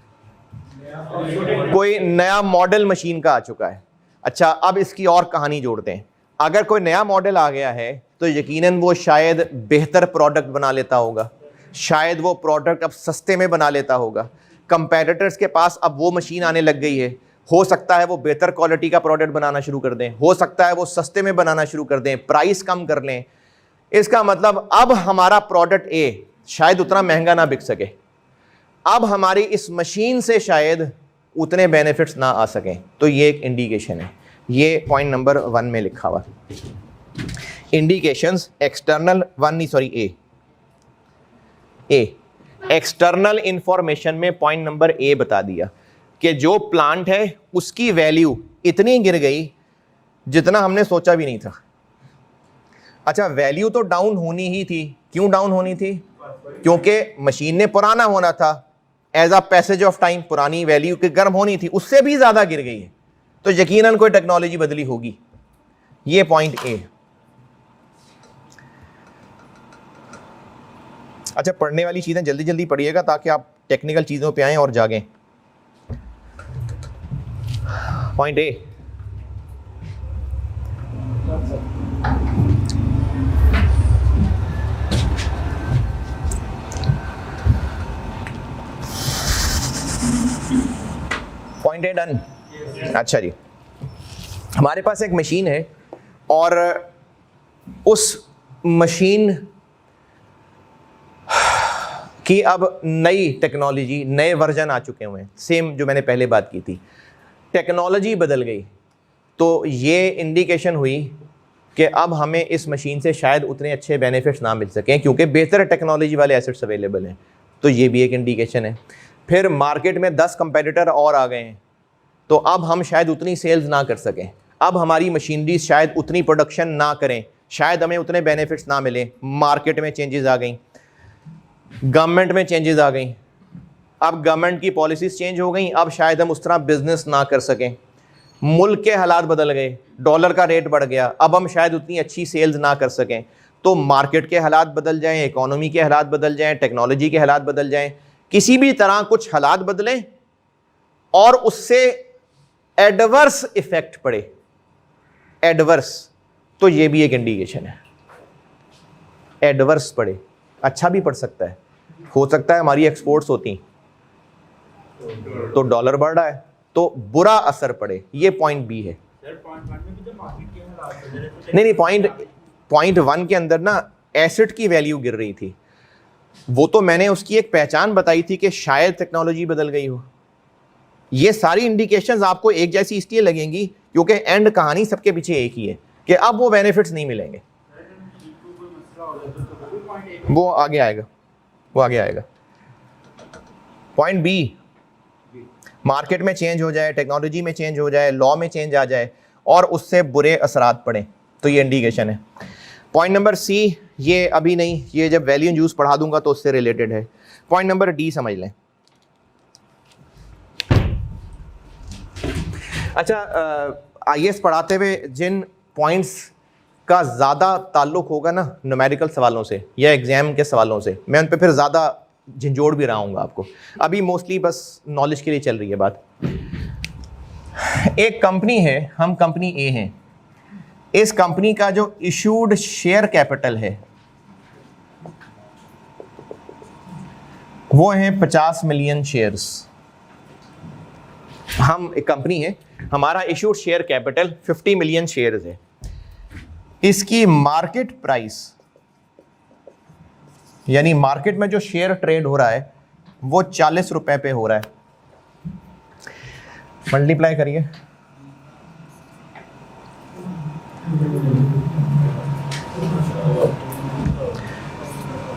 कोई नया मॉडल मशीन का आ चुका है। अच्छा, अब इसकी और कहानी जोड़ते हैं। अगर कोई नया मॉडल आ गया है तो यकीनन वो शायद बेहतर प्रोडक्ट बना लेता होगा, शायद वो प्रोडक्ट अब सस्ते में बना लेता होगा। कंपेटिटर्स के पास अब वो मशीन आने लग गई है, हो सकता है वो बेहतर क्वालिटी का प्रोडक्ट बनाना शुरू कर दें, हो सकता है वो सस्ते में बनाना शुरू कर दें, प्राइस कम कर लें। इसका मतलब अब हमारा प्रोडक्ट ए शायद उतना महंगा ना बिक सके, अब हमारी इस मशीन से शायद उतने बेनिफिट्स ना आ सकें। तो ये एक इंडिकेशन है, ये पॉइंट नंबर 1 में लिखा हुआ इंडिकेशंस एक्सटर्नल ए एक्सटर्नल इंफॉर्मेशन में पॉइंट नंबर ए बता दिया कि जो प्लांट है उसकी वैल्यू इतनी गिर गई जितना हमने सोचा भी नहीं था। अच्छा, वैल्यू तो डाउन होनी ही थी। क्यों डाउन होनी थी? क्योंकि मशीन ने पुराना होना था, as a passage of time पुरानी वैल्यू की गर्म होनी थी, उससे भी ज्यादा गिर गई है, तो यकीनन कोई टेक्नोलॉजी बदली होगी। ये पॉइंट ए। अच्छा, पढ़ने वाली चीजें जल्दी जल्दी पढ़िएगा ताकि आप टेक्निकल चीजों पे आएं और जागें। Point A, point A done. अच्छा जी, हमारे पास एक मशीन है और उस मशीन कि अब नई टेक्नोलॉजी, नए वर्जन आ चुके हुए हैं, सेम जो मैंने पहले बात की थी, टेक्नोलॉजी बदल गई। तो ये इंडिकेशन हुई कि अब हमें इस मशीन से शायद उतने अच्छे बेनिफिट्स ना मिल सकें क्योंकि बेहतर टेक्नोलॉजी वाले एसेट्स अवेलेबल हैं। तो ये भी एक इंडिकेशन है। फिर मार्केट में 10 कंपेटिटर और आ गए हैं, तो अब हम शायद उतनी सेल्स ना कर सकें, अब हमारी मशीनरी शायद उतनी प्रोडक्शन ना करें, शायद हमें उतने बेनिफिट्स ना मिले। मार्केट में चेंजेस आ गई, गवर्नमेंट में चेंजेस आ गई, अब गवर्नमेंट की पॉलिसीज चेंज हो गई, अब शायद हम उस तरह बिजनेस ना कर सकें। मुल्क के हालात बदल गए, डॉलर का रेट बढ़ गया, अब हम शायद उतनी अच्छी सेल्स ना कर सकें। तो मार्केट के हालात बदल जाएं, इकोनॉमी के हालात बदल जाएं, टेक्नोलॉजी के हालात बदल जाएं, किसी भी तरह कुछ हालात बदलें और उससे एडवर्स इफेक्ट पड़े, एडवर्स, तो ये भी एक इंडिकेशन है। एडवर्स पड़े, अच्छा भी पड़ सकता है, हो सकता है हमारी एक्सपोर्ट्स होती तो डॉलर बढ़ रहा है तो बुरा असर पड़े, ये पॉइंट बी है। नहीं, पॉइंट 1 के अंदर ना एसेट की वैल्यू गिर रही थी, वो तो मैंने उसकी एक पहचान बताई थी कि शायद टेक्नोलॉजी बदल गई हो। ये सारी इंडिकेशंस आपको एक जैसी इसलिए लगेंगी क्योंकि एंड कहानी सबके पीछे एक ही है कि अब वो बेनिफिट्स नहीं मिलेंगे। वो आगे आएगा, पॉइंट बी, मार्केट में चेंज हो जाए, टेक्नोलॉजी में चेंज हो जाए, लॉ में चेंज आ जाए और उससे बुरे असरात पड़े, तो ये इंडिकेशन है। पॉइंट नंबर सी, ये अभी नहीं, ये जब वैल्यू इन यूज पढ़ा दूंगा तो उससे रिलेटेड है। पॉइंट नंबर डी समझ लें, अच्छा, IAS पढ़ाते हुए जिन पॉइंट्स का ज़्यादा ताल्लुक होगा ना न्यूमेरिकल सवालों से या एग्ज़ाम के सवालों से, मैं उन पे फिर ज़्यादा झंझोड़ भी रहा हूँ आपको। अभी मोस्टली बस नॉलेज के लिए चल रही है बात। एक कंपनी है, हम कंपनी ए हैं, इस कंपनी का जो इशूड शेयर कैपिटल है वो है 50 मिलियन शेयर्स। हम एक कंपनी है, हमारा issued share capital 50 million shares है। इसकी मार्केट प्राइस यानी मार्केट में जो शेयर ट्रेड हो रहा है वो 40 रुपए पे हो रहा है। मल्टीप्लाई करिए,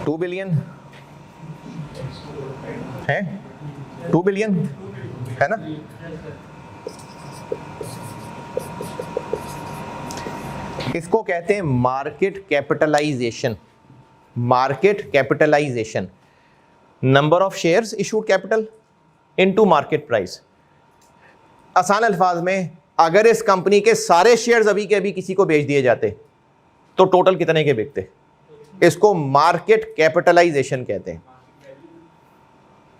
$2 बिलियन है, 2 बिलियन है ना। इसको कहते हैं market capitalisation. Market capitalisation, number of shares issued capital into market price. आसान अल्फाज में, अगर इस कंपनी के सारे शेयर्स अभी के अभी किसी को बेच दिए जाते तो टोटल कितने के बिकते। इसको मार्केट कैपिटलाइजेशन कहते हैं।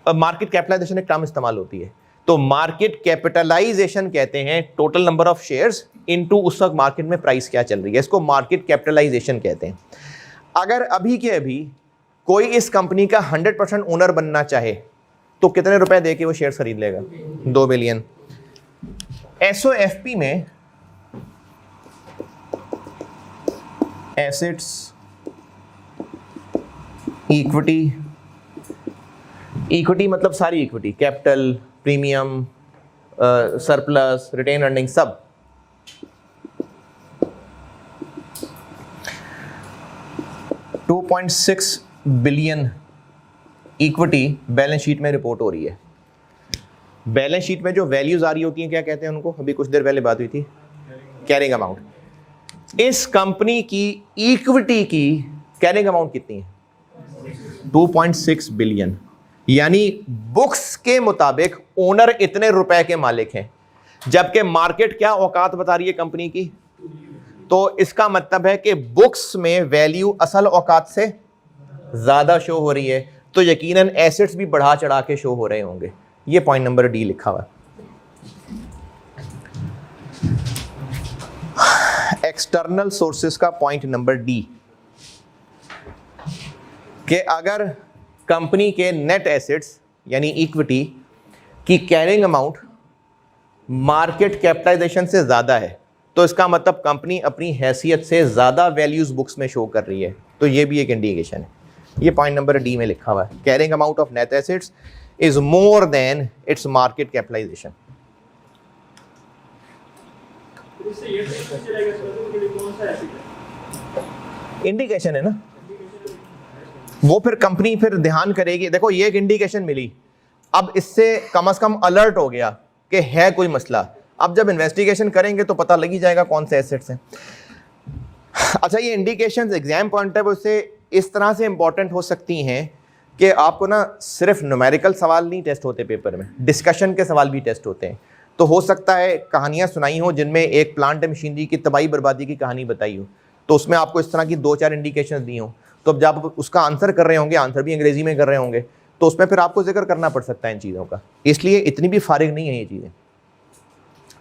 मार्केट कैपिटलाइजेशन एक टर्म इस्तेमाल होती है, तो मार्केट कैपिटलाइजेशन कहते हैं total number of shares into उस वक्त मार्केट में प्राइस क्या चल रही है, इसको मार्केट कैपिटलाइजेशन कहते हैं। अगर अभी के अभी कोई इस कंपनी का 100% ओनर बनना चाहे तो कितने रुपए दे के वो शेयर खरीद लेगा, 2 बिलियन। SOFP में एसेट्स, इक्विटी, इक्विटी मतलब सारी equity, capital, premium, surplus, retained earning, सब। $2.6 बिलियन इक्विटी बैलेंस शीट में रिपोर्ट हो रही है। बैलेंस शीट में जो वैल्यूज आ रही होती हैं क्या कहते हैं उनको, अभी कुछ देर पहले बात हुई थी, कैरिंग अमाउंट। इस कंपनी की इक्विटी की कैरिंग अमाउंट कितनी है, 2.6 बिलियन। यानी बुक्स के मुताबिक ओनर इतने रुपए के मालिक हैं, जबकि मार्केट क्या औकात बता रही है कंपनी की। तो इसका मतलब है कि बुक्स में वैल्यू असल औकात से ज्यादा शो हो रही है, तो यकीनन एसेट्स भी बढ़ा चढ़ा के शो हो रहे होंगे। ये पॉइंट नंबर डी लिखा हुआ है। एक्सटर्नल सोर्सेस का पॉइंट नंबर डी, कि अगर कंपनी के नेट एसेट्स यानी इक्विटी की कैरिंग अमाउंट मार्केट कैपिटलाइजेशन से ज्यादा है तो इसका मतलब कंपनी अपनी हैसियत से ज्यादा वैल्यूज बुक्स में शो कर रही है, तो ये भी एक इंडिकेशन है। ये पॉइंट नंबर डी में लिखा हुआ है, carrying amount of net assets is more than its market capitalization. Indication है ना, वो फिर कंपनी फिर ध्यान करेगी। देखो ये एक इंडिकेशन मिली, अब इससे कम से कम अलर्ट हो गया कि है कोई मसला। अब जब इन्वेस्टिगेशन करेंगे तो पता लग ही जाएगा कौन से एसेट्स हैं। अच्छा, ये indications exam point of view से इस तरह से इंपॉर्टेंट हो सकती हैं कि आपको ना सिर्फ न्यूमेरिकल सवाल नहीं टेस्ट होते पेपर में, डिस्कशन के सवाल भी टेस्ट होते हैं। तो हो सकता है कहानियाँ सुनाई हो जिनमें एक प्लांट मशीनरी की तबाही बर्बादी की कहानी बताई हो, तो उसमें आपको इस तरह की 2-4 इंडिकेशन दी हो, तो अब जब उसका आंसर कर रहे होंगे, आंसर भी अंग्रेजी में कर रहे होंगे, तो उसमें फिर आपको जिक्र करना पड़ सकता है इन चीज़ों का। इसलिए इतनी भी फारिग नहीं है ये चीज़ें।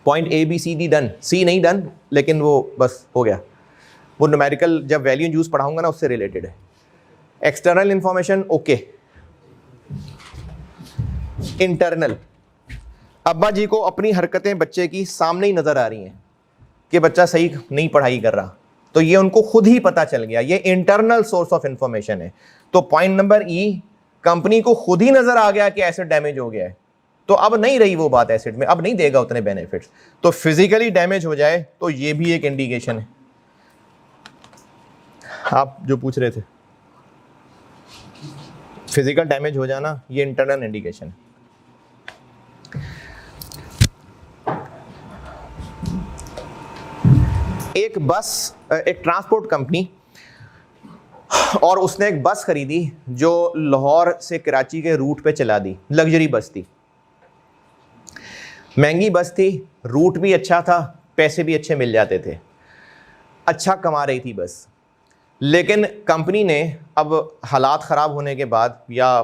पॉइंट ABCD डन, C नहीं डन, लेकिन वो बस हो गया। वो न्यूमेरिकल जब वैल्यू यूज पढ़ाऊंगा ना उससे रिलेटेड है। External information okay. इंटरनल, अब्बा जी को अपनी हरकतें बच्चे की सामने ही नजर आ रही हैं कि बच्चा सही नहीं पढ़ाई कर रहा, तो ये उनको खुद ही पता चल गया। ये इंटरनल सोर्स ऑफ इंफॉर्मेशन है। तो पॉइंट नंबर ई, कंपनी को खुद ही नजर आ गया कि एसेट डैमेज हो गया है, तो अब नहीं रही वो बात एसेट में, अब नहीं देगा उतने बेनिफिट्स। तो फिजिकली डैमेज हो जाए तो ये भी एक इंडिकेशन है। आप जो पूछ रहे थे, फिजिकल डैमेज हो जाना, ये इंटरनल इंडिकेशन है। एक ट्रांसपोर्ट कंपनी, और उसने एक बस खरीदी जो लाहौर से कराची के रूट पे चला दी, लग्जरी बस थी। महंगी बस थी, रूट भी अच्छा था, पैसे भी अच्छे मिल जाते थे, अच्छा कमा रही थी बस। लेकिन कंपनी ने अब हालात ख़राब होने के बाद या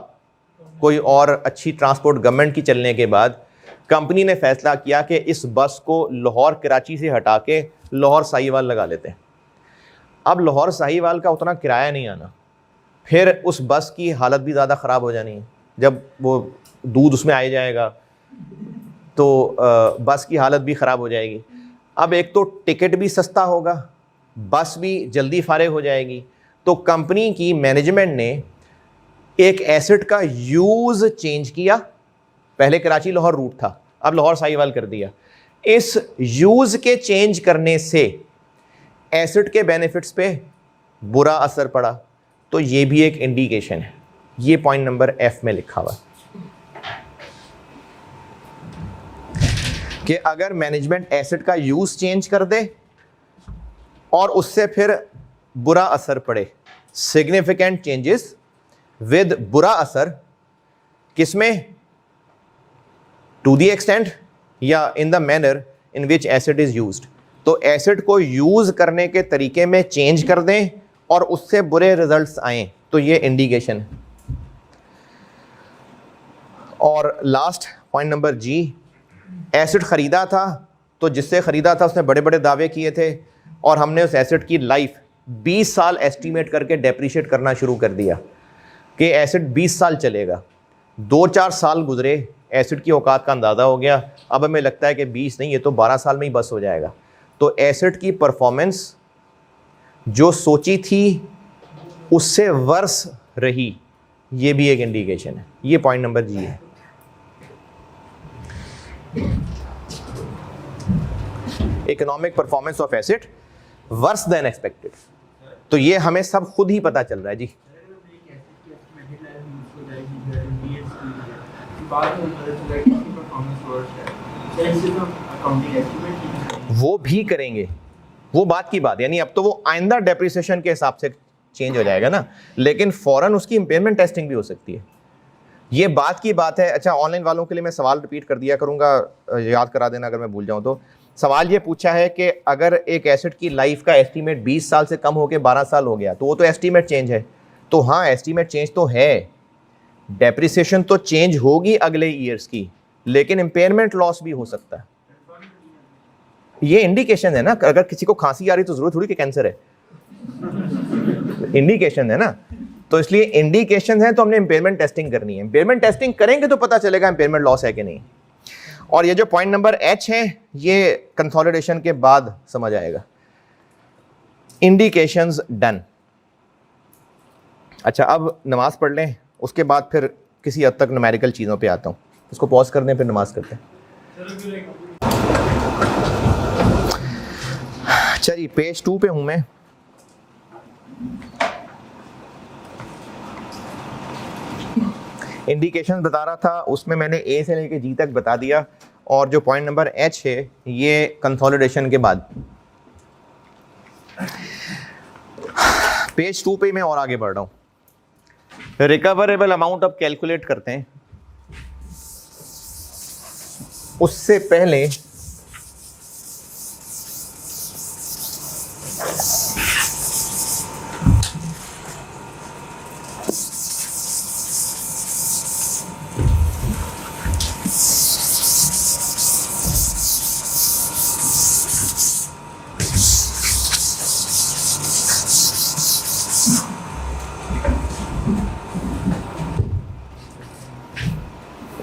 कोई और अच्छी ट्रांसपोर्ट गवर्नमेंट की चलने के बाद कंपनी ने फैसला किया कि इस बस को लाहौर कराची से हटा के लाहौर साहिवाल लगा लेते हैं। अब लाहौर साहिवाल का उतना किराया नहीं आना, फिर उस बस की हालत भी ज़्यादा ख़राब हो जानी है। जब वो दूध उसमें आ जाएगा तो बस की हालत भी ख़राब हो जाएगी। अब एक तो टिकट भी सस्ता होगा, बस भी जल्दी फारिग हो जाएगी। तो कंपनी की मैनेजमेंट ने एक एसेट का यूज़ चेंज किया। पहले कराची लाहौर रूट था, अब लाहौर साहिवाल कर दिया। इस यूज़ के चेंज करने से एसेट के बेनिफिट्स पे बुरा असर पड़ा। तो ये भी एक इंडिकेशन है। ये पॉइंट नंबर एफ में लिखा हुआ कि अगर मैनेजमेंट एसेट का यूज़ चेंज कर दे और उससे फिर बुरा असर पड़े, सिग्निफिकेंट चेंजेस विद बुरा असर, किसमें? टू द एक्सटेंट या in the manner in which asset is used. तो एसेट को यूज़ करने के तरीके में चेंज कर दें और उससे बुरे रिजल्ट्स आएँ, तो ये इंडिकेशन है। और लास्ट पॉइंट नंबर जी, एसेट ख़रीदा था तो जिससे ख़रीदा था उसने बड़े बड़े दावे किए थे और हमने उस एसेट की लाइफ 20 साल एस्टीमेट करके डेप्रिशिएट करना शुरू कर दिया कि एसेट 20 साल चलेगा। 2-4 साल गुजरे, एसेट की औकात का अंदाज़ा हो गया। अब हमें लगता है कि 20 नहीं, ये तो 12 साल में ही बस हो जाएगा। तो एसेट की परफॉर्मेंस जो सोची थी उससे वर्स रही, ये भी एक इंडिकेशन है। ये पॉइंट नंबर जी है। Economic performance of asset worse than expected. तो ये हमें सब खुद ही पता चल रहा है जी। वो भी करेंगे, वो बात की बात, यानी अब तो वो आइंदा डेप्रिसिएशन के हिसाब से चेंज हो जाएगा ना, लेकिन फौरन उसकी इम्पेयरमेंट टेस्टिंग भी हो सकती है। ये बात की बात है। अच्छा, ऑनलाइन वालों के लिए मैं सवाल रिपीट कर दिया करूंगा, याद करा देना अगर मैं भूल जाऊं तो। सवाल ये पूछा है कि अगर एक एसेट की लाइफ का एस्टीमेट 20 साल से कम होकर 12 साल हो गया तो वो तो एस्टीमेट चेंज है। तो हाँ, एस्टीमेट चेंज तो है, डेप्रिसिएशन तो चेंज होगी अगले ईयर्स की, लेकिन इम्पेयरमेंट लॉस भी हो सकता है। ये इंडिकेशन है ना। अगर किसी को खांसी आ रही तो जरूरत थोड़ी कि कैंसर है, इंडिकेशन है ना। तो इसलिए इंडिकेशन है तो हमने इम्पेयरमेंट टेस्टिंग करनी है। इम्पेयरमेंट टेस्टिंग करेंगे तो पता चलेगा इम्पेयरमेंट लॉस है कि नहीं। और ये जो पॉइंट नंबर एच है, ये कंसोलिडेशन के बाद समझ आएगा। Indications done. अच्छा, अब नमाज पढ़ लें, उसके बाद फिर किसी हद तक न्यूमेरिकल चीज़ों पे आता हूँ। उसको पॉज कर दें, फिर नमाज करते हैं। चलिए, पेज 2 पे हूँ मैं। इंडिकेशन बता रहा था, उसमें मैंने ए से लेके जी तक बता दिया। और जो पॉइंट नंबर एच है, ये कंसोलिडेशन के बाद। पेज 2 पे मैं और आगे बढ़ रहा हूं। रिकवरेबल अमाउंट अब कैलकुलेट करते हैं। उससे पहले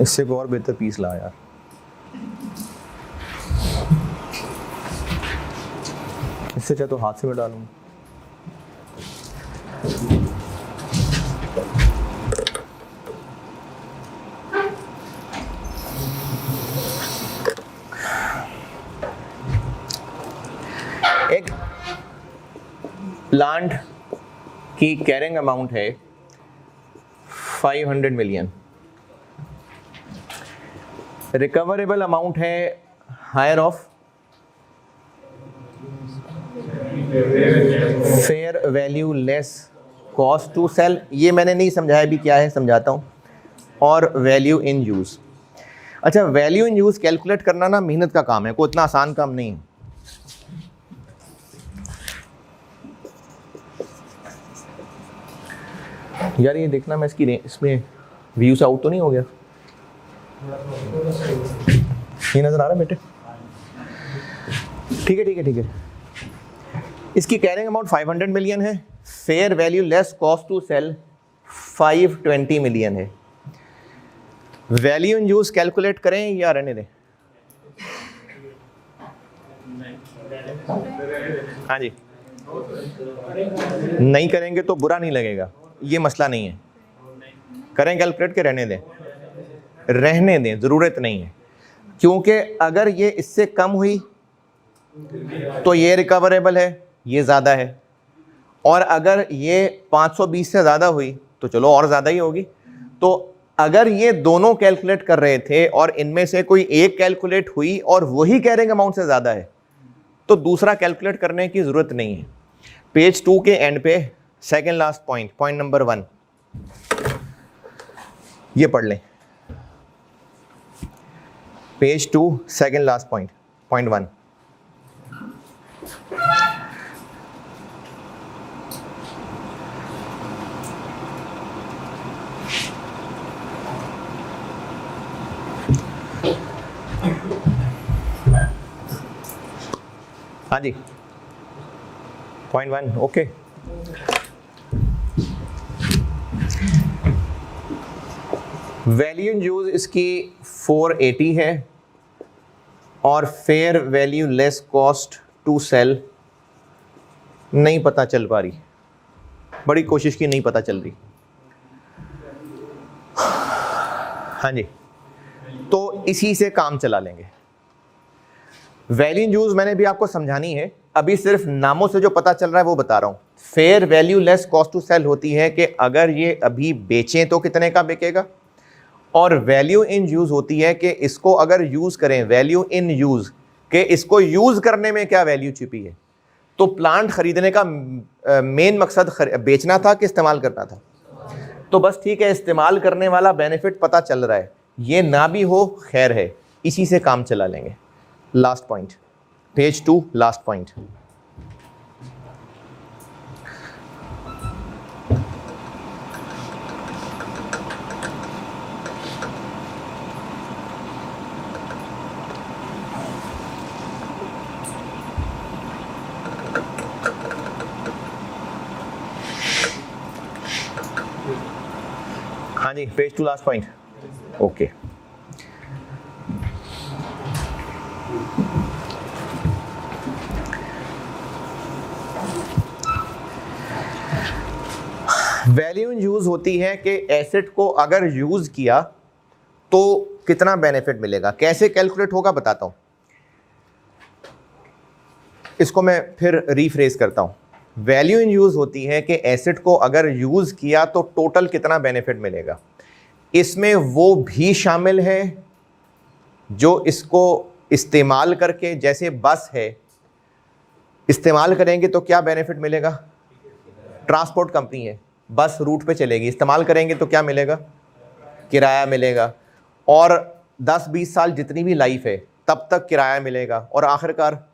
इससे को और बेहतर पीस ला यार। इससे चाहे तो हाथ से मैं डालूं। एक प्लांट की कैरिंग अमाउंट है 500 मिलियन। रिकवरेबल अमाउंट है higher of fair value less cost to sell. ये मैंने नहीं समझाया भी क्या है, समझाता हूँ। और वैल्यू इन यूज़। अच्छा, वैल्यू इन यूज कैलकुलेट करना ना मेहनत का काम है, कोई इतना आसान काम नहीं है। यार ये देखना, मैं इसमें व्यू से आउट तो नहीं हो गया? ये नजर आ रहा है बेटे? ठीक है ठीक है ठीक है। इसकी कैरिंग अमाउंट 500 मिलियन है, fair value less cost to sell 520 million है। वैल्यू इन यूज कैलकुलेट करें या रहने दें? हाँ जी, नहीं करेंगे तो बुरा नहीं लगेगा, ये मसला नहीं है। करें कैलकुलेट के रहने दें? रहने दें, ज़रूरत नहीं है, क्योंकि अगर ये इससे कम हुई तो ये रिकवरेबल है, ये ज़्यादा है, और अगर ये 520 से ज़्यादा हुई तो चलो और ज़्यादा ही होगी। तो अगर ये दोनों कैलकुलेट कर रहे थे और इनमें से कोई एक कैलकुलेट हुई और वही कैरिंग अमाउंट से ज़्यादा है, तो दूसरा कैलकुलेट करने की ज़रूरत नहीं है। पेज 2 के एंड पे second last point, point number 1, ये पढ़ लें। Page 2 second last point, point 1। हाँ जी, point 1 okay. Value in use इसकी 480 है और fair value less cost to sell नहीं पता चल पा रही, बड़ी कोशिश की, नहीं पता चल रही। हाँ जी, तो इसी से काम चला लेंगे। वैल्यू इन यूज मैंने भी आपको समझानी है, अभी सिर्फ नामों से जो पता चल रहा है वो बता रहा हूं। Fair value less cost to sell होती है कि अगर ये अभी बेचें तो कितने का बिकेगा, और वैल्यू इन यूज होती है कि इसको अगर यूज करें, वैल्यू इन यूज के इसको यूज करने में क्या वैल्यू छिपी है। तो प्लांट खरीदने का मेन मकसद बेचना था कि इस्तेमाल करना था? तो बस ठीक है, इस्तेमाल करने वाला बेनिफिट पता चल रहा है, ये ना भी हो खैर है, इसी से काम चला लेंगे। Last point, page 2 last point. हाँ जी, page 2 last point okay. Value in use होती है कि एसेट को अगर यूज किया तो कितना बेनिफिट मिलेगा। कैसे कैलकुलेट होगा बताता हूं, इसको मैं फिर रीफ्रेज करता हूं। वैल्यू इन यूज होती है कि एसेट को अगर यूज किया तो टोटल कितना बेनिफिट मिलेगा। इसमें वो भी शामिल है जो इसको इस्तेमाल करके, जैसे बस है, इस्तेमाल करेंगे तो क्या बेनिफिट मिलेगा। ट्रांसपोर्ट कंपनी है, बस रूट पे चलेगी, इस्तेमाल करेंगे तो क्या मिलेगा, किराया मिलेगा, और 10-20 साल जितनी भी लाइफ है तब तक किराया मिलेगा, और आखिरकार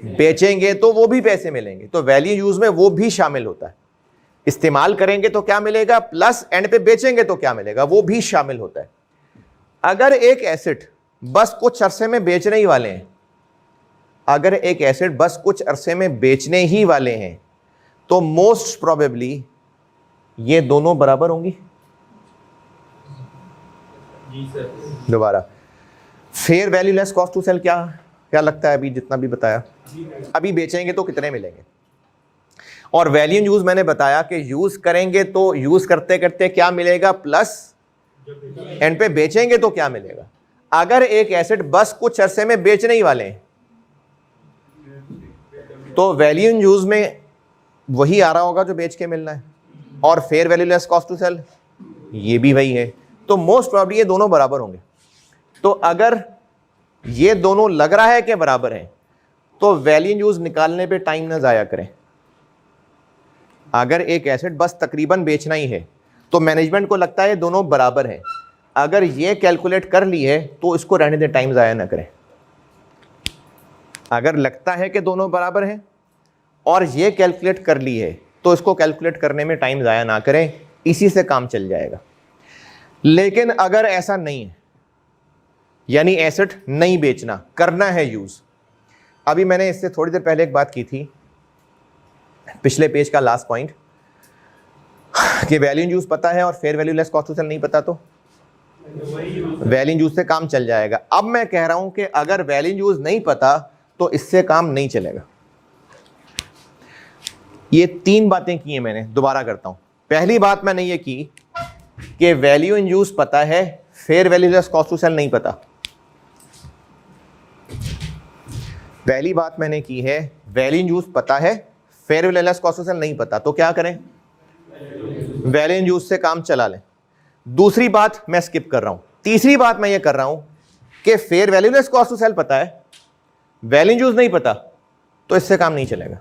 बेचेंगे तो वो भी पैसे मिलेंगे। तो वैल्यू यूज में वो भी शामिल होता है। इस्तेमाल करेंगे तो क्या मिलेगा, प्लस एंड पे बेचेंगे तो क्या मिलेगा, वो भी शामिल होता है। अगर एक एसेट बस कुछ अरसे में बेचने ही वाले हैं, अगर एक एसेट बस कुछ अरसे में बेचने ही वाले हैं, तो मोस्ट प्रोबेबली ये दोनों बराबर होंगी। दोबारा, fair value less cost to sell क्या क्या लगता है, अभी जितना भी बताया, अभी बेचेंगे तो कितने मिलेंगे, और वैल्यू यूज मैंने बताया कि यूज करेंगे तो यूज करते करते क्या मिलेगा, प्लस एंड पे बेचेंगे तो क्या मिलेगा। अगर एक एसेट बस कुछ अरसे में बेचने ही वाले हैं तो वैल्यू इन यूज में वही आ रहा होगा जो बेच के मिलना है, और fair value less cost to sell ये भी वही है। तो मोस्ट प्रोबेबली ये दोनों बराबर होंगे। तो अगर ये दोनों लग रहा है कि बराबर हैं, तो वैल्यू इन यूज निकालने पे टाइम ना जाया करें। अगर एक एसेट बस तकरीबन बेचना ही है तो मैनेजमेंट को लगता है दोनों बराबर हैं, अगर ये कैलकुलेट कर ली है तो इसको रहने दें, टाइम ज़ाया ना करें। अगर लगता है कि दोनों बराबर हैं और ये कैलकुलेट कर ली है तो इसको कैलकुलेट करने में टाइम ज़ाया ना करें, इसी से काम चल जाएगा। लेकिन अगर ऐसा नहीं है, यानी एसेट नहीं बेचना, करना है यूज़। अभी मैंने इससे थोड़ी देर पहले एक बात की थी, पिछले पेज का लास्ट पॉइंट, कि वैल्यू इन यूज़ पता है और fair value less cost to sell नहीं पता, तो वैल्यू इन यूज़ से काम चल जाएगा। अब मैं कह रहा हूं कि अगर वैल्यू इन यूज़ नहीं पता तो इससे काम नहीं चलेगा। ये 3 बातें की हैं मैंने, दोबारा करता हूं। पहली बात मैंने ये की कि वैल्यू इन यूज़ पता है, fair value less cost to sell नहीं पता। पहली बात मैंने की है, वैल्यू इन यूज़ पता है, fair value less cost to sell नहीं पता, तो क्या करें, वैल्यू इन यूज़ से काम चला लें। दूसरी बात मैं स्किप कर रहा हूं, तीसरी बात मैं ये कर रहा हूं कि fair value less cost to sell पता है, वैल्यू इन यूज़ नहीं पता, तो इससे काम नहीं चलेगा,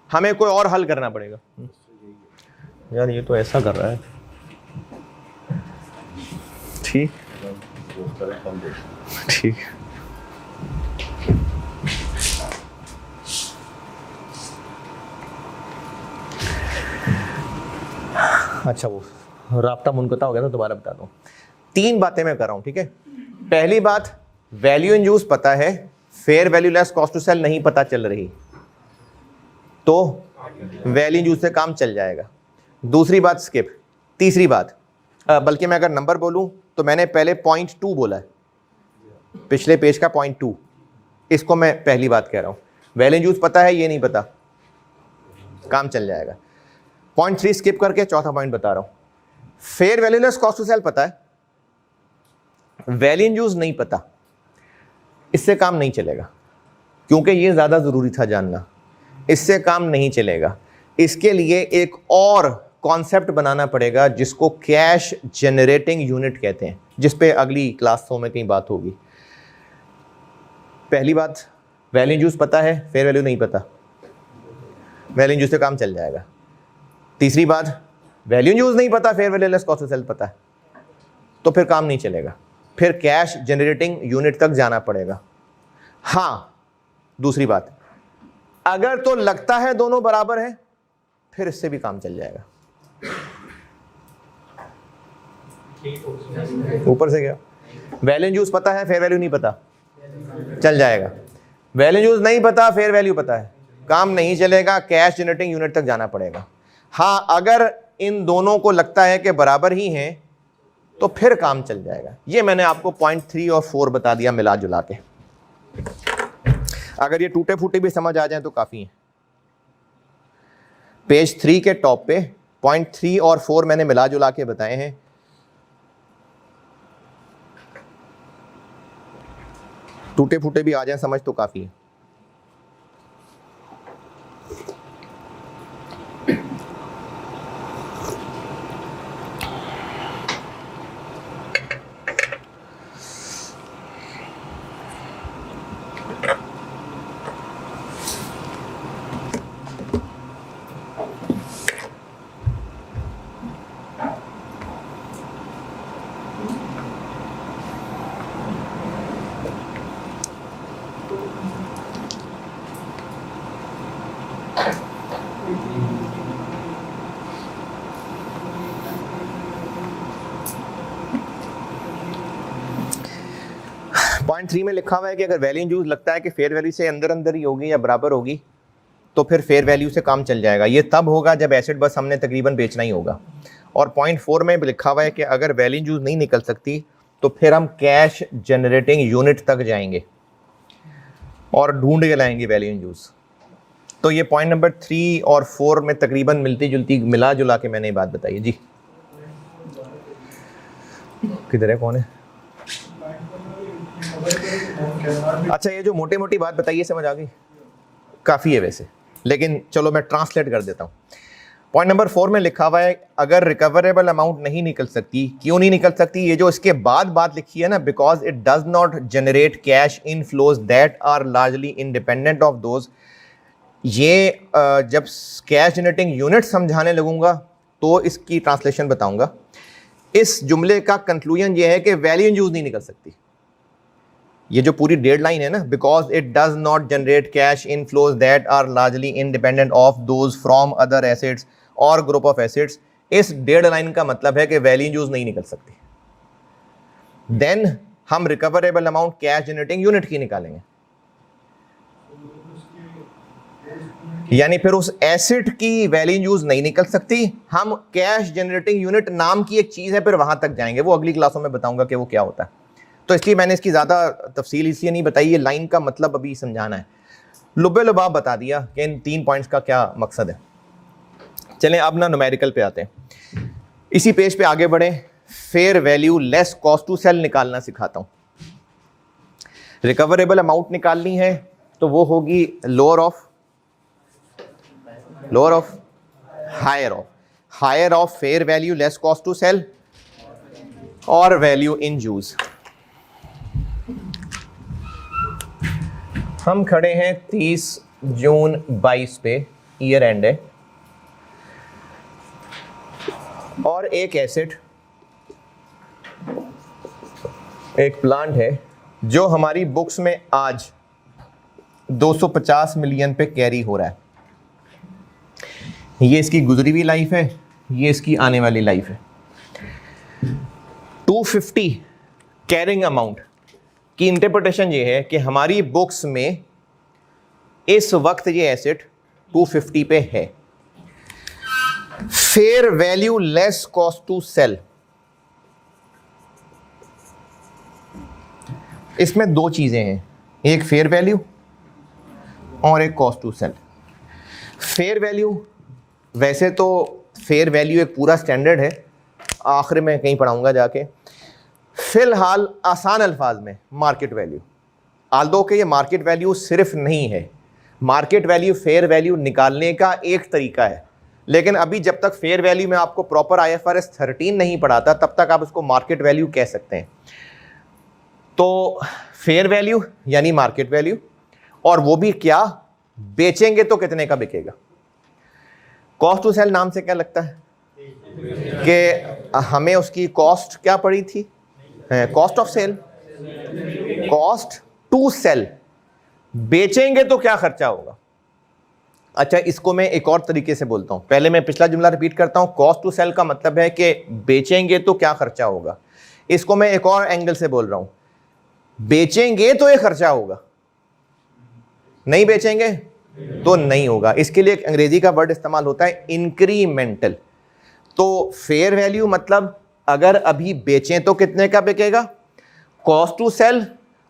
हमें कोई और हल करना पड़ेगा। यार ये तो ऐसा कर रहा है, ठीक ठीक। अच्छा, वो राब्ता मुनक़ता हो गया था, दोबारा बता दूं। 3 बातें मैं कर रहा हूं, ठीक है। पहली बात, वैल्यू इन यूज़ पता है, fair value less cost to sell नहीं पता चल रही, तो वैल्यू इन यूज़ से काम चल जाएगा। दूसरी बात स्किप। तीसरी बात, बल्कि मैं अगर नंबर बोलूं तो मैंने पहले पॉइंट 2 बोला है, पिछले पेज का पॉइंट 2, इसको मैं पहली बात कह रहा हूं। वैल्यू इन यूज़ पता है, ये नहीं पता, काम चल जाएगा। पॉइंट 3 स्किप करके चौथा पॉइंट बता रहा हूं। Fair value less cost to sell पता है, वैल्यू इन यूज़ नहीं पता, इससे काम नहीं चलेगा, क्योंकि ये ज़्यादा ज़रूरी था जानना। इससे काम नहीं चलेगा, इसके लिए एक और कॉन्सेप्ट बनाना पड़ेगा जिसको कैश जनरेटिंग यूनिट कहते हैं, जिस पे अगली क्लासों में कहीं बात होगी। पहली बात, वैल्यू इन यूज़ पता है, फेयर वैल्यू नहीं पता, वैल्यू इन यूज़ से काम चल जाएगा। तीसरी बात, वैल्यू इन यूज़ नहीं पता, fair value less cost to sell पता है, तो फिर काम नहीं चलेगा, फिर कैश जनरेटिंग यूनिट तक जाना पड़ेगा। हाँ, दूसरी बात, अगर तो लगता है दोनों बराबर हैं, फिर इससे भी काम चल जाएगा। ऊपर से क्या, वैल्यू इन यूज़ पता है, फेयर वैल्यू नहीं पता, चल जाएगा। वैल्यू इन यूज़ नहीं पता, फेयर वैल्यू पता है, काम नहीं चलेगा, कैश जनरेटिंग यूनिट तक जाना पड़ेगा। हाँ, अगर इन दोनों को लगता है कि बराबर ही हैं तो फिर काम चल जाएगा। ये मैंने आपको पॉइंट 3 और 4 बता दिया मिला जुला के। अगर ये टूटे फूटे भी समझ आ जाए तो काफ़ी है। पेज 3 के टॉप पे पॉइंट 3 और 4 मैंने मिला जुला के बताए हैं। टूटे फूटे भी आ जाए समझ तो काफ़ी है। पॉइंट 3 में लिखा हुआ है कि अगर वैल्यू इन यूज़ लगता है कि फेयर वैल्यू से अंदर अंदर ही होगी या बराबर होगी, तो फिर फेयर वैल्यू से काम चल जाएगा। ये तब होगा जब एसेट बस हमने तकरीबन बेचना ही होगा। और पॉइंट 4 में लिखा हुआ है कि अगर वैल्यू इन यूज़ नहीं निकल सकती तो फिर हम कैश जनरेटिंग यूनिट तक जाएंगे और ढूंढ के लाएंगे वैल्यू इन यूज़। तो ये पॉइंट नंबर 3 और 4 में तकरीबन मिलती जुलती मिला जुला के मैंने ये बात बताई। जी किधर है, कौन है? अच्छा, ये जो मोटी मोटी बात बताइए समझ आ गई, काफ़ी है वैसे, लेकिन चलो मैं ट्रांसलेट कर देता हूँ। पॉइंट नंबर 4 में लिखा हुआ है अगर रिकवरेबल अमाउंट नहीं निकल सकती, क्यों नहीं निकल सकती? ये जो इसके बाद बात लिखी है ना, because it does not generate cash in flows that are largely independent of those. ये जब कैश जनरेटिंग यूनिट समझाने लगूंगा तो इसकी ट्रांसलेशन बताऊंगा। इस जुमले का कंक्लूजन ये है कि वैल्यू इन यूज नहीं निकल सकती। ये जो पूरी डेडलाइन है ना, because it does not generate cash inflows that are largely independent of those from other assets और ग्रुप ऑफ एसेट्स, इस डेडलाइन का मतलब है कि वैल्यू इन यूज नहीं निकल सकती। देन हम recoverable amount cash generating unit की निकालेंगे, यानी फिर उस एसेट की वैल्यू इन यूज नहीं निकल सकती, हम कैश जनरेटिंग यूनिट नाम की एक चीज है फिर वहां तक जाएंगे, वो अगली क्लासों में बताऊंगा कि वो क्या होता है। तो इसलिए मैंने इसकी ज़्यादा तफसील इसलिए नहीं बताई, ये लाइन का मतलब अभी समझाना है। लुबे लुबाब बता दिया कि इन 3 पॉइंट्स का क्या मकसद है। चलें अब ना न्यूमेरिकल पे आते हैं, इसी पेज पे आगे बढ़े। Fair value less cost to sell निकालना सिखाता हूँ। रिकवरेबल अमाउंट निकालनी है तो वो होगी lower of higher of fair value less cost to sell और वैल्यू इन यूज। हम खड़े हैं 30 जून 22 पे, ईयर एंड है, और एक एसेट, एक प्लांट है जो हमारी बुक्स में आज 250 मिलियन पे कैरी हो रहा है। ये इसकी गुजरी हुई लाइफ है, ये इसकी आने वाली लाइफ है। 250 कैरिंग अमाउंट की इंटरप्रिटेशन ये है कि हमारी बुक्स में इस वक्त ये एसेट 250 पे है। Fair value less cost to sell, इसमें 2 चीजें हैं, एक फेयर वैल्यू और एक cost to sell. Fair value, वैसे तो फेयर वैल्यू एक पूरा स्टैंडर्ड है, आखिर में कहीं पढ़ाऊंगा जाके। फिलहाल आसान अल्फाज में मार्केट वैल्यू, आल्दो के ये मार्केट वैल्यू सिर्फ नहीं है, मार्केट वैल्यू फेयर वैल्यू निकालने का एक तरीका है, लेकिन अभी जब तक फेयर वैल्यू में आपको प्रॉपर IFRS 13 नहीं पढ़ाता तब तक आप उसको मार्केट वैल्यू कह सकते हैं। तो फेयर वैल्यू यानी मार्केट वैल्यू, और वो भी क्या, बेचेंगे तो कितने का बिकेगा। कॉस्ट टू सेल नाम से क्या लगता है कि हमें उसकी कॉस्ट क्या पड़ी थी, cost of sale, cost to sell, बेचेंगे तो क्या खर्चा होगा। अच्छा, इसको मैं एक और तरीके से बोलता हूं, पहले मैं पिछला जुमला रिपीट करता हूं। कॉस्ट टू सेल का मतलब है कि बेचेंगे तो क्या खर्चा होगा, इसको मैं एक और एंगल से बोल रहा हूं, बेचेंगे तो ये खर्चा होगा, नहीं बेचेंगे तो नहीं होगा। इसके लिए एक अंग्रेजी का वर्ड इस्तेमाल होता है इंक्रीमेंटल। तो फेयर वैल्यू मतलब अगर अभी बेचें तो कितने का बिकेगा, कॉस्ट टू सेल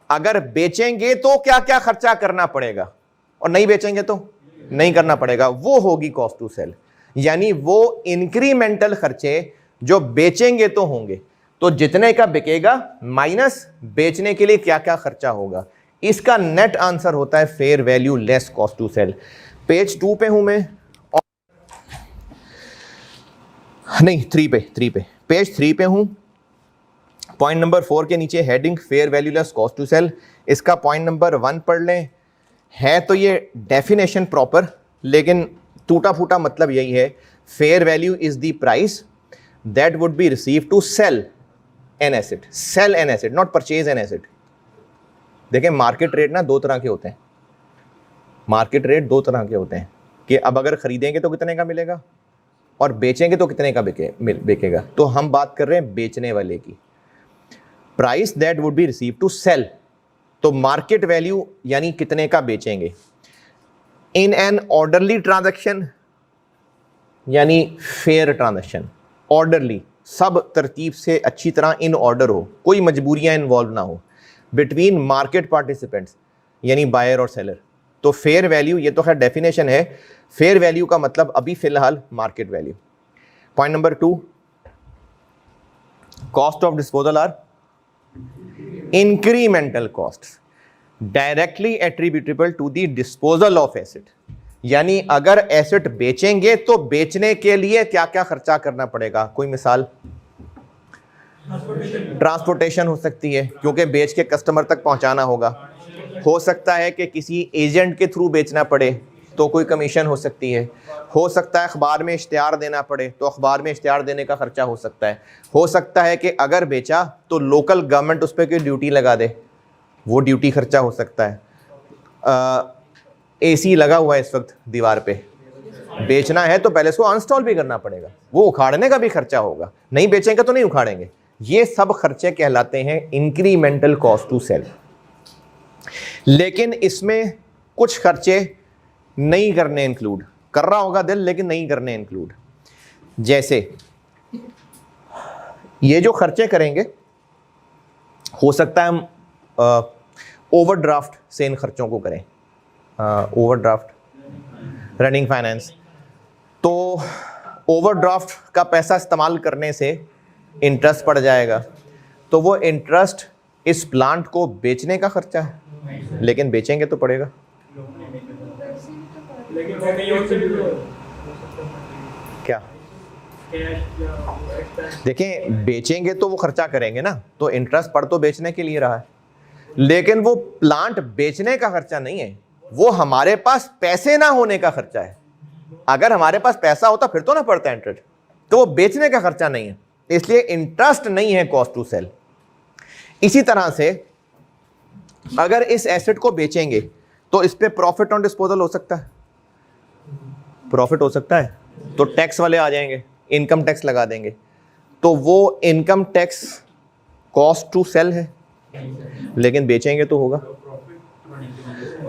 अगर बेचेंगे तो क्या क्या खर्चा करना पड़ेगा, और नहीं बेचेंगे तो नहीं करना पड़ेगा, वो होगी कॉस्ट टू सेल। यानी वो इंक्रीमेंटल खर्चे जो बेचेंगे तो होंगे, तो जितने का बिकेगा माइनस बेचने के लिए क्या क्या खर्चा होगा, इसका नेट आंसर होता है fair value less cost to sell. Page 2 पे हूं मैं, नहीं 3 पे पेज 3 पे हूं। पॉइंट नंबर 4 के नीचे heading fair value less cost to sell, इसका पॉइंट नंबर 1 पढ़ लें। है तो ये डेफिनेशन प्रॉपर, लेकिन टूटा फूटा मतलब यही है, fair value is the price that would be receive to sell an asset, sell an asset, not purchase an asset. देखें, मार्केट रेट ना 2 तरह के होते हैं, मार्केट रेट 2 तरह के होते हैं कि अब अगर खरीदेंगे तो कितने का मिलेगा और बेचेंगे तो कितने का बिकेगा। तो हम बात कर रहे हैं बेचने वाले की, price that would be receive to sell, तो मार्केट वैल्यू यानी कितने का बेचेंगे। इन एन ऑर्डरली ट्रांजैक्शन यानी फेयर ट्रांजैक्शन, ऑर्डरली, सब तरतीब से अच्छी तरह इन ऑर्डर हो, कोई मजबूरियां इन्वॉल्व ना हो, बिटवीन मार्केट पार्टिसिपेंट्स यानी बायर और सेलर। तो फेयर वैल्यू, ये तो खैर डेफिनेशन है, फेयर वैल्यू का मतलब अभी फिलहाल market value. Point number 2, cost of disposal are incremental cost directly attributable to the disposal of asset, यानी अगर एसेट बेचेंगे तो बेचने के लिए क्या क्या खर्चा करना पड़ेगा। कोई मिसाल, ट्रांसपोर्टेशन हो सकती है क्योंकि बेच के कस्टमर तक पहुंचाना होगा, हो सकता है कि किसी एजेंट के थ्रू बेचना पड़े तो कोई कमीशन हो सकती है। हो सकता है अखबार में इश्तिहार देना पड़े, तो अखबार में इश्तिहार देने का खर्चा हो सकता है। हो सकता है कि अगर बेचा तो लोकल गवर्नमेंट उस पर कोई ड्यूटी लगा दे, वो ड्यूटी खर्चा हो सकता है। एसी लगा हुआ है इस वक्त दीवार पे, बेचना है तो पहले इसको अनस्टॉल भी करना पड़ेगा, वो उखाड़ने का भी खर्चा होगा, नहीं बेचेंगे तो नहीं उखाड़ेंगे। ये सब खर्चे कहलाते हैं इंक्रीमेंटल कॉस्ट टू सेल। लेकिन इसमें कुछ खर्चे नहीं करने इंक्लूड, कर रहा होगा दिल लेकिन नहीं करने इंक्लूड। जैसे ये जो खर्चे करेंगे, हो सकता है हम ओवरड्राफ्ट से इन खर्चों को करें, ओवरड्राफ्ट, रनिंग फाइनेंस। तो ओवरड्राफ्ट का पैसा इस्तेमाल करने से इंटरेस्ट पड़ जाएगा, तो वो इंटरेस्ट इस प्लांट को बेचने का खर्चा है, लेकिन बेचेंगे तो पड़ेगा। क्या देखें, बेचेंगे तो वो खर्चा करेंगे ना, तो इंटरेस्ट पड़ तो बेचने के लिए रहा है, लेकिन वो प्लांट बेचने का खर्चा नहीं है, वो हमारे पास पैसे ना होने का खर्चा है। अगर हमारे पास पैसा होता फिर तो ना पड़ता इंटरेस्ट, तो वो बेचने का खर्चा नहीं है, इसलिए इंटरेस्ट नहीं है कॉस्ट टू सेल। इसी तरह से अगर इस एसेट को बेचेंगे तो इस पे प्रॉफिट ऑन डिस्पोजल हो सकता है, प्रॉफिट हो सकता है, तो टैक्स वाले आ जाएंगे, इनकम टैक्स लगा देंगे, तो वो income tax cost to sell है, लेकिन बेचेंगे तो होगा।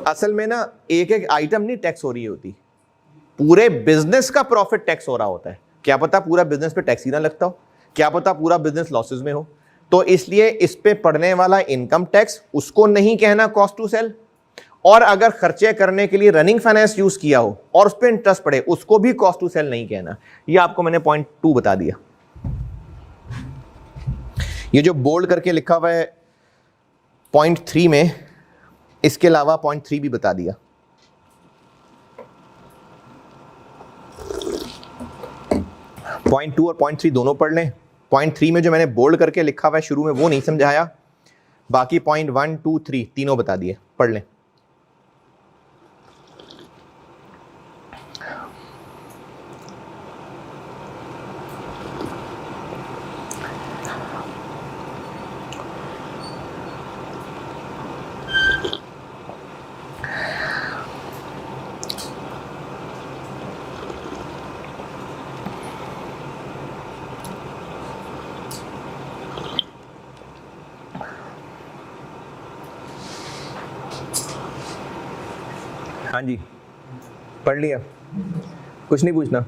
असल में ना एक एक आइटम नहीं टैक्स हो रही होती, पूरे बिजनेस का प्रॉफिट टैक्स हो रहा होता है। क्या पता पूरा बिजनेस पे टैक्स ही ना लगता हो, क्या पता पूरा बिजनेस लॉसेस में हो, तो इसलिए इस पे पड़ने वाला इनकम टैक्स उसको नहीं कहना कॉस्ट टू सेल। और अगर खर्चे करने के लिए रनिंग फाइनेंस यूज किया हो और उस पर इंटरेस्ट पड़े, उसको भी कॉस्ट टू सेल नहीं कहना। ये आपको मैंने पॉइंट 2 बता दिया। ये जो बोल्ड करके लिखा हुआ है पॉइंट 3 में, इसके अलावा पॉइंट 3 भी बता दिया। पॉइंट 2 और पॉइंट 3 दोनों पढ़ लें। पॉइंट 3 में जो मैंने बोल्ड करके लिखा हुआ है शुरू में, वो नहीं समझाया, बाकी पॉइंट 1, 2, 3 तीनों बता दिए, पढ़ लें। हाँ जी, पढ़ लिया, कुछ नहीं पूछना।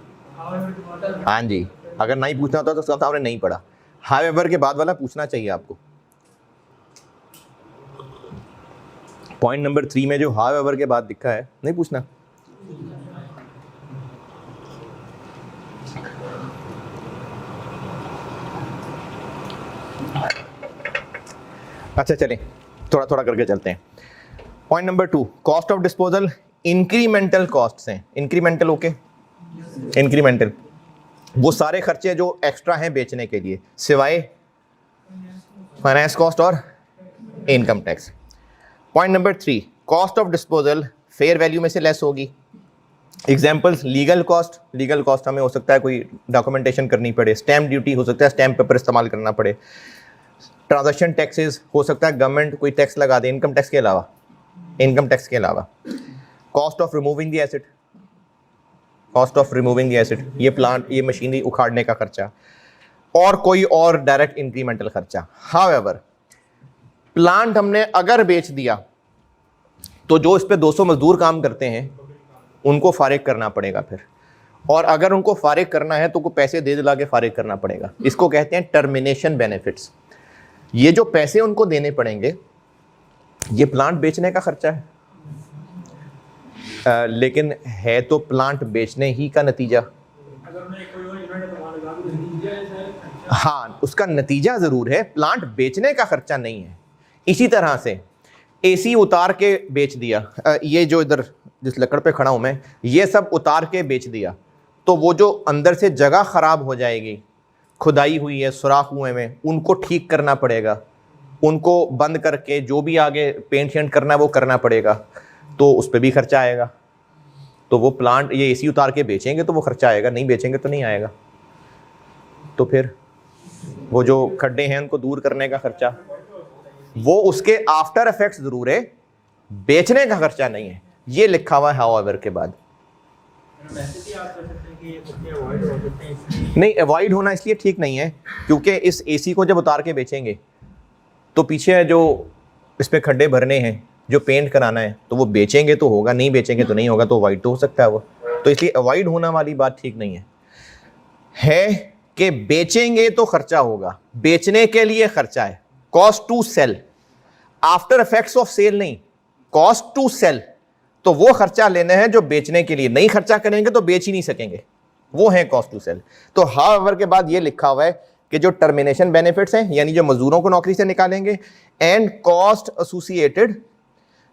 हाँ जी, अगर नहीं पूछना होता तो सब आपने नहीं पढ़ा। हाउएवर के बाद वाला पूछना चाहिए आपको। पॉइंट नंबर 3 में जो हाउएवर के बाद लिखा है, नहीं पूछना। अच्छा चलें, थोड़ा थोड़ा करके चलते हैं। Point number 2, cost of disposal incremental cost हैं। इंक्रीमेंटल ओके, इंक्रीमेंटल वो सारे खर्चे जो एक्स्ट्रा हैं बेचने के लिए, सिवाय फाइनेंस कॉस्ट और income tax. Point number 3, cost of disposal fair value में से लेस होगी। Examples, legal cost, legal cost हमें हो सकता है कोई डॉक्यूमेंटेशन करनी पड़े, स्टैम्प ड्यूटी हो सकता है स्टैम्प पेपर इस्तेमाल करना पड़े, ट्रांजैक्शन टैक्सेस हो सकता है गवर्नमेंट कोई टैक्स लगा दे इनकम टैक्स के अलावा, इनकम टैक्स के अलावा। Cost of removing the asset, cost of removing the asset, ये प्लांट, ये मशीनरी उखाड़ने का खर्चा, और कोई और डायरेक्ट इंक्रीमेंटल खर्चा। हाउएवर प्लांट हमने अगर बेच दिया तो जो इस पे 200 मजदूर काम करते हैं उनको फारिग करना पड़ेगा फिर, और अगर उनको फारिग करना है तो को पैसे दे दिला के फारिग करना पड़ेगा। इसको कहते हैं टर्मिनेशन बेनिफिट्स। ये जो पैसे उनको देने पड़ेंगे, ये प्लांट बेचने का खर्चा है, लेकिन है तो प्लांट बेचने ही का नतीजा। हाँ, उसका नतीजा ज़रूर है, प्लांट बेचने का खर्चा नहीं है। इसी तरह से एसी उतार के बेच दिया, ये जो इधर जिस लकड़ पे खड़ा हूँ मैं, ये सब उतार के बेच दिया, तो वो जो अंदर से जगह ख़राब हो जाएगी, खुदाई हुई है, सुराख हुए में, उनको ठीक करना पड़ेगा, उनको बंद करके जो भी आगे पेंट शेंट करना है वो करना पड़ेगा, तो उस पर भी खर्चा आएगा। तो वो प्लांट ये एसी उतार के बेचेंगे तो वो खर्चा आएगा, नहीं बेचेंगे तो नहीं आएगा। तो फिर वो जो खड्डे हैं उनको दूर करने का खर्चा, वो उसके आफ्टर इफेक्ट्स जरूर है, बेचने का खर्चा नहीं है। ये लिखा हुआ है हाउएवर के बाद। नहीं, अवॉइड होना इसलिए ठीक नहीं है क्योंकि इस एसी को जब उतार के बेचेंगे तो पीछे जो इस पे खड्डे भरने हैं, जो पेंट कराना है, तो वो बेचेंगे तो होगा, नहीं बेचेंगे तो नहीं होगा, तो अवॉइड तो हो सकता है वो। तो इसलिए अवॉइड होना वाली बात ठीक नहीं है कि बेचेंगे तो खर्चा होगा, बेचने के लिए खर्चा है, cost to sell, after effects of sale नहीं, कॉस्ट टू सेल। तो वो खर्चा लेना है जो बेचने के लिए, नहीं खर्चा करेंगे तो बेच ही नहीं सकेंगे, वो है कॉस्ट टू सेल। तो हाउएवर के बाद ये लिखा हुआ है कि जो टर्मिनेशन बेनिफिट्स हैं, यानी जो मजदूरों को नौकरी से निकालेंगे, and cost associated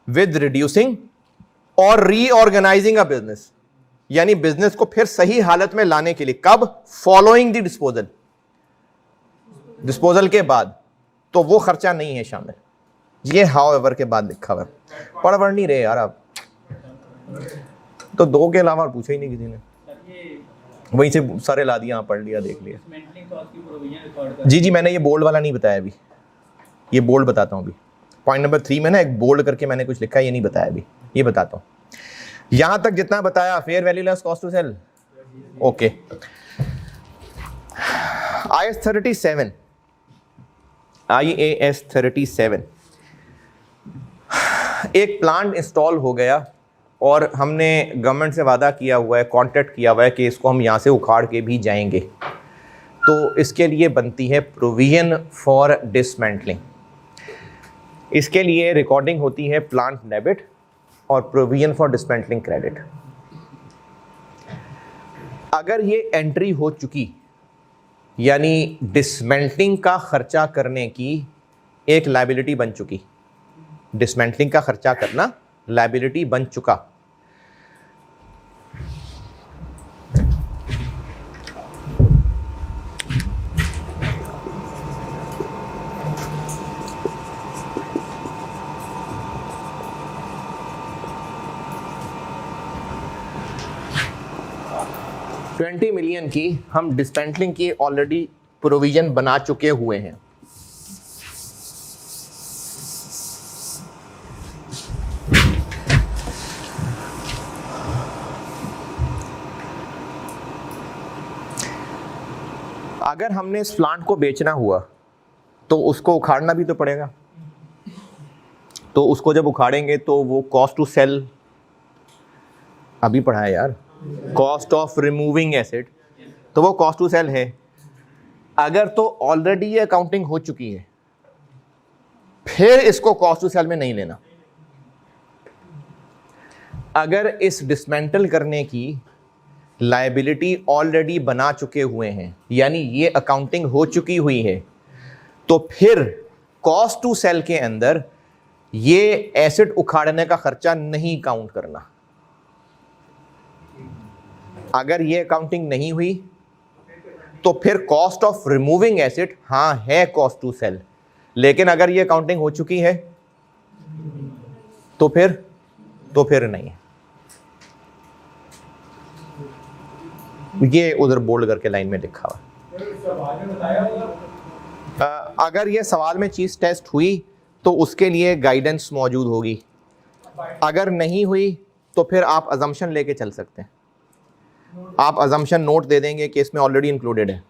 with reducing और रीऑर्गेनाइजिंग अ बिजनेस, यानी बिजनेस को फिर सही हालत में लाने के लिए, कब? फॉलोइंग द डिस्पोजल, डिस्पोजल के बाद, तो वो खर्चा नहीं है शामिल। ये हाउएवर के बाद लिखा हुआ है। पढ़ नहीं रहे यार आप, तो दो के अलावा पूछा ही नहीं किसी ने, वहीं से सारे ला दिया, पढ़ लिया, देख लिया। जी मैंने ये बोल्ड वाला नहीं बताया अभी, ये बोल्ड बताता हूँ अभी। पॉइंट नंबर 3 में ना एक बोल्ड करके मैंने कुछ लिखा है, ये नहीं बताया अभी, ये बताता हूँ। यहां तक जितना बताया, fair value less cost to sell, okay. IAS 37, IAS 37, एक प्लांट इंस्टॉल हो गया और हमने गवर्नमेंट से वादा किया हुआ है, कॉन्ट्रैक्ट किया हुआ है कि इसको हम यहाँ से उखाड़ के भी जाएंगे, तो इसके लिए बनती है प्रोविजन फॉर डिसमेंटलिंग। इसके लिए रिकॉर्डिंग होती है प्लांट डेबिट और प्रोविजन फॉर डिसमेंटलिंग क्रेडिट। अगर ये एंट्री हो चुकी, यानी डिसमेंटलिंग का खर्चा करने की एक लायबिलिटी बन चुकी, डिसमेंटलिंग का खर्चा करना लायबिलिटी बन चुका, $20 मिलियन की हम डिसमेंटलिंग की ऑलरेडी प्रोविजन बना चुके हुए हैं। अगर हमने इस प्लांट को बेचना हुआ तो उसको उखाड़ना भी तो पड़ेगा, तो उसको जब उखाड़ेंगे तो वो कॉस्ट टू सेल, अभी पढ़ा है यार, कॉस्ट ऑफ रिमूविंग एसेट, तो वो कॉस्ट टू सेल है। अगर तो ऑलरेडी ये अकाउंटिंग हो चुकी है, फिर इसको कॉस्ट टू सेल में नहीं लेना। अगर इस डिसमेंटल करने की लायबिलिटी ऑलरेडी बना चुके हुए हैं, यानी ये अकाउंटिंग हो चुकी हुई है, तो फिर कॉस्ट टू सेल के अंदर ये एसेट उखाड़ने का खर्चा नहीं काउंट करना। अगर ये अकाउंटिंग नहीं हुई तो फिर कॉस्ट ऑफ रिमूविंग एसेट हाँ है कॉस्ट टू सेल, लेकिन अगर ये अकाउंटिंग हो चुकी है तो फिर नहीं है। ये उधर बोल्ड करके लाइन में लिखा हुआ। अगर ये सवाल में चीज टेस्ट हुई तो उसके लिए गाइडेंस मौजूद होगी, अगर नहीं हुई तो फिर आप अजम्पशन लेके चल सकते हैं। आप अजम्पशन नोट दे देंगे कि इसमें ऑलरेडी इंक्लूडेड है।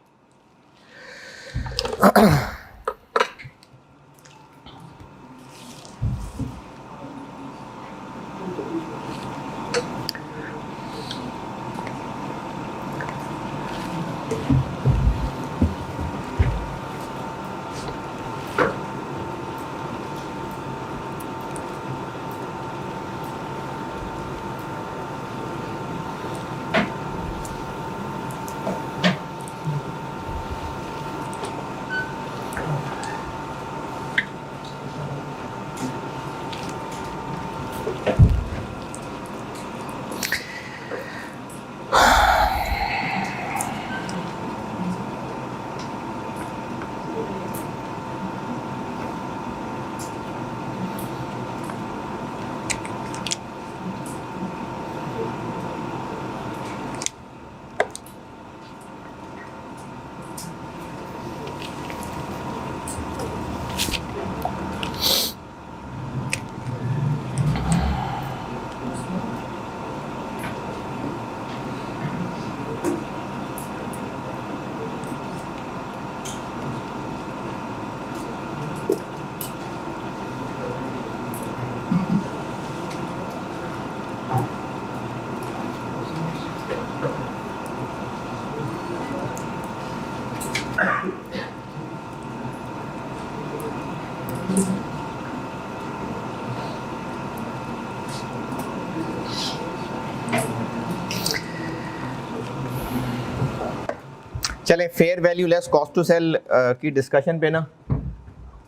चलें, fair value less cost to sell की डिस्कशन पे ना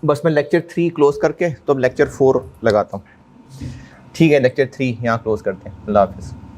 बस मैं लेक्चर 3 क्लोज करके तो अब लेक्चर 4 लगाता हूँ। ठीक है, लेक्चर 3 यहाँ क्लोज करते हैं। अल्लाह हाफिज़।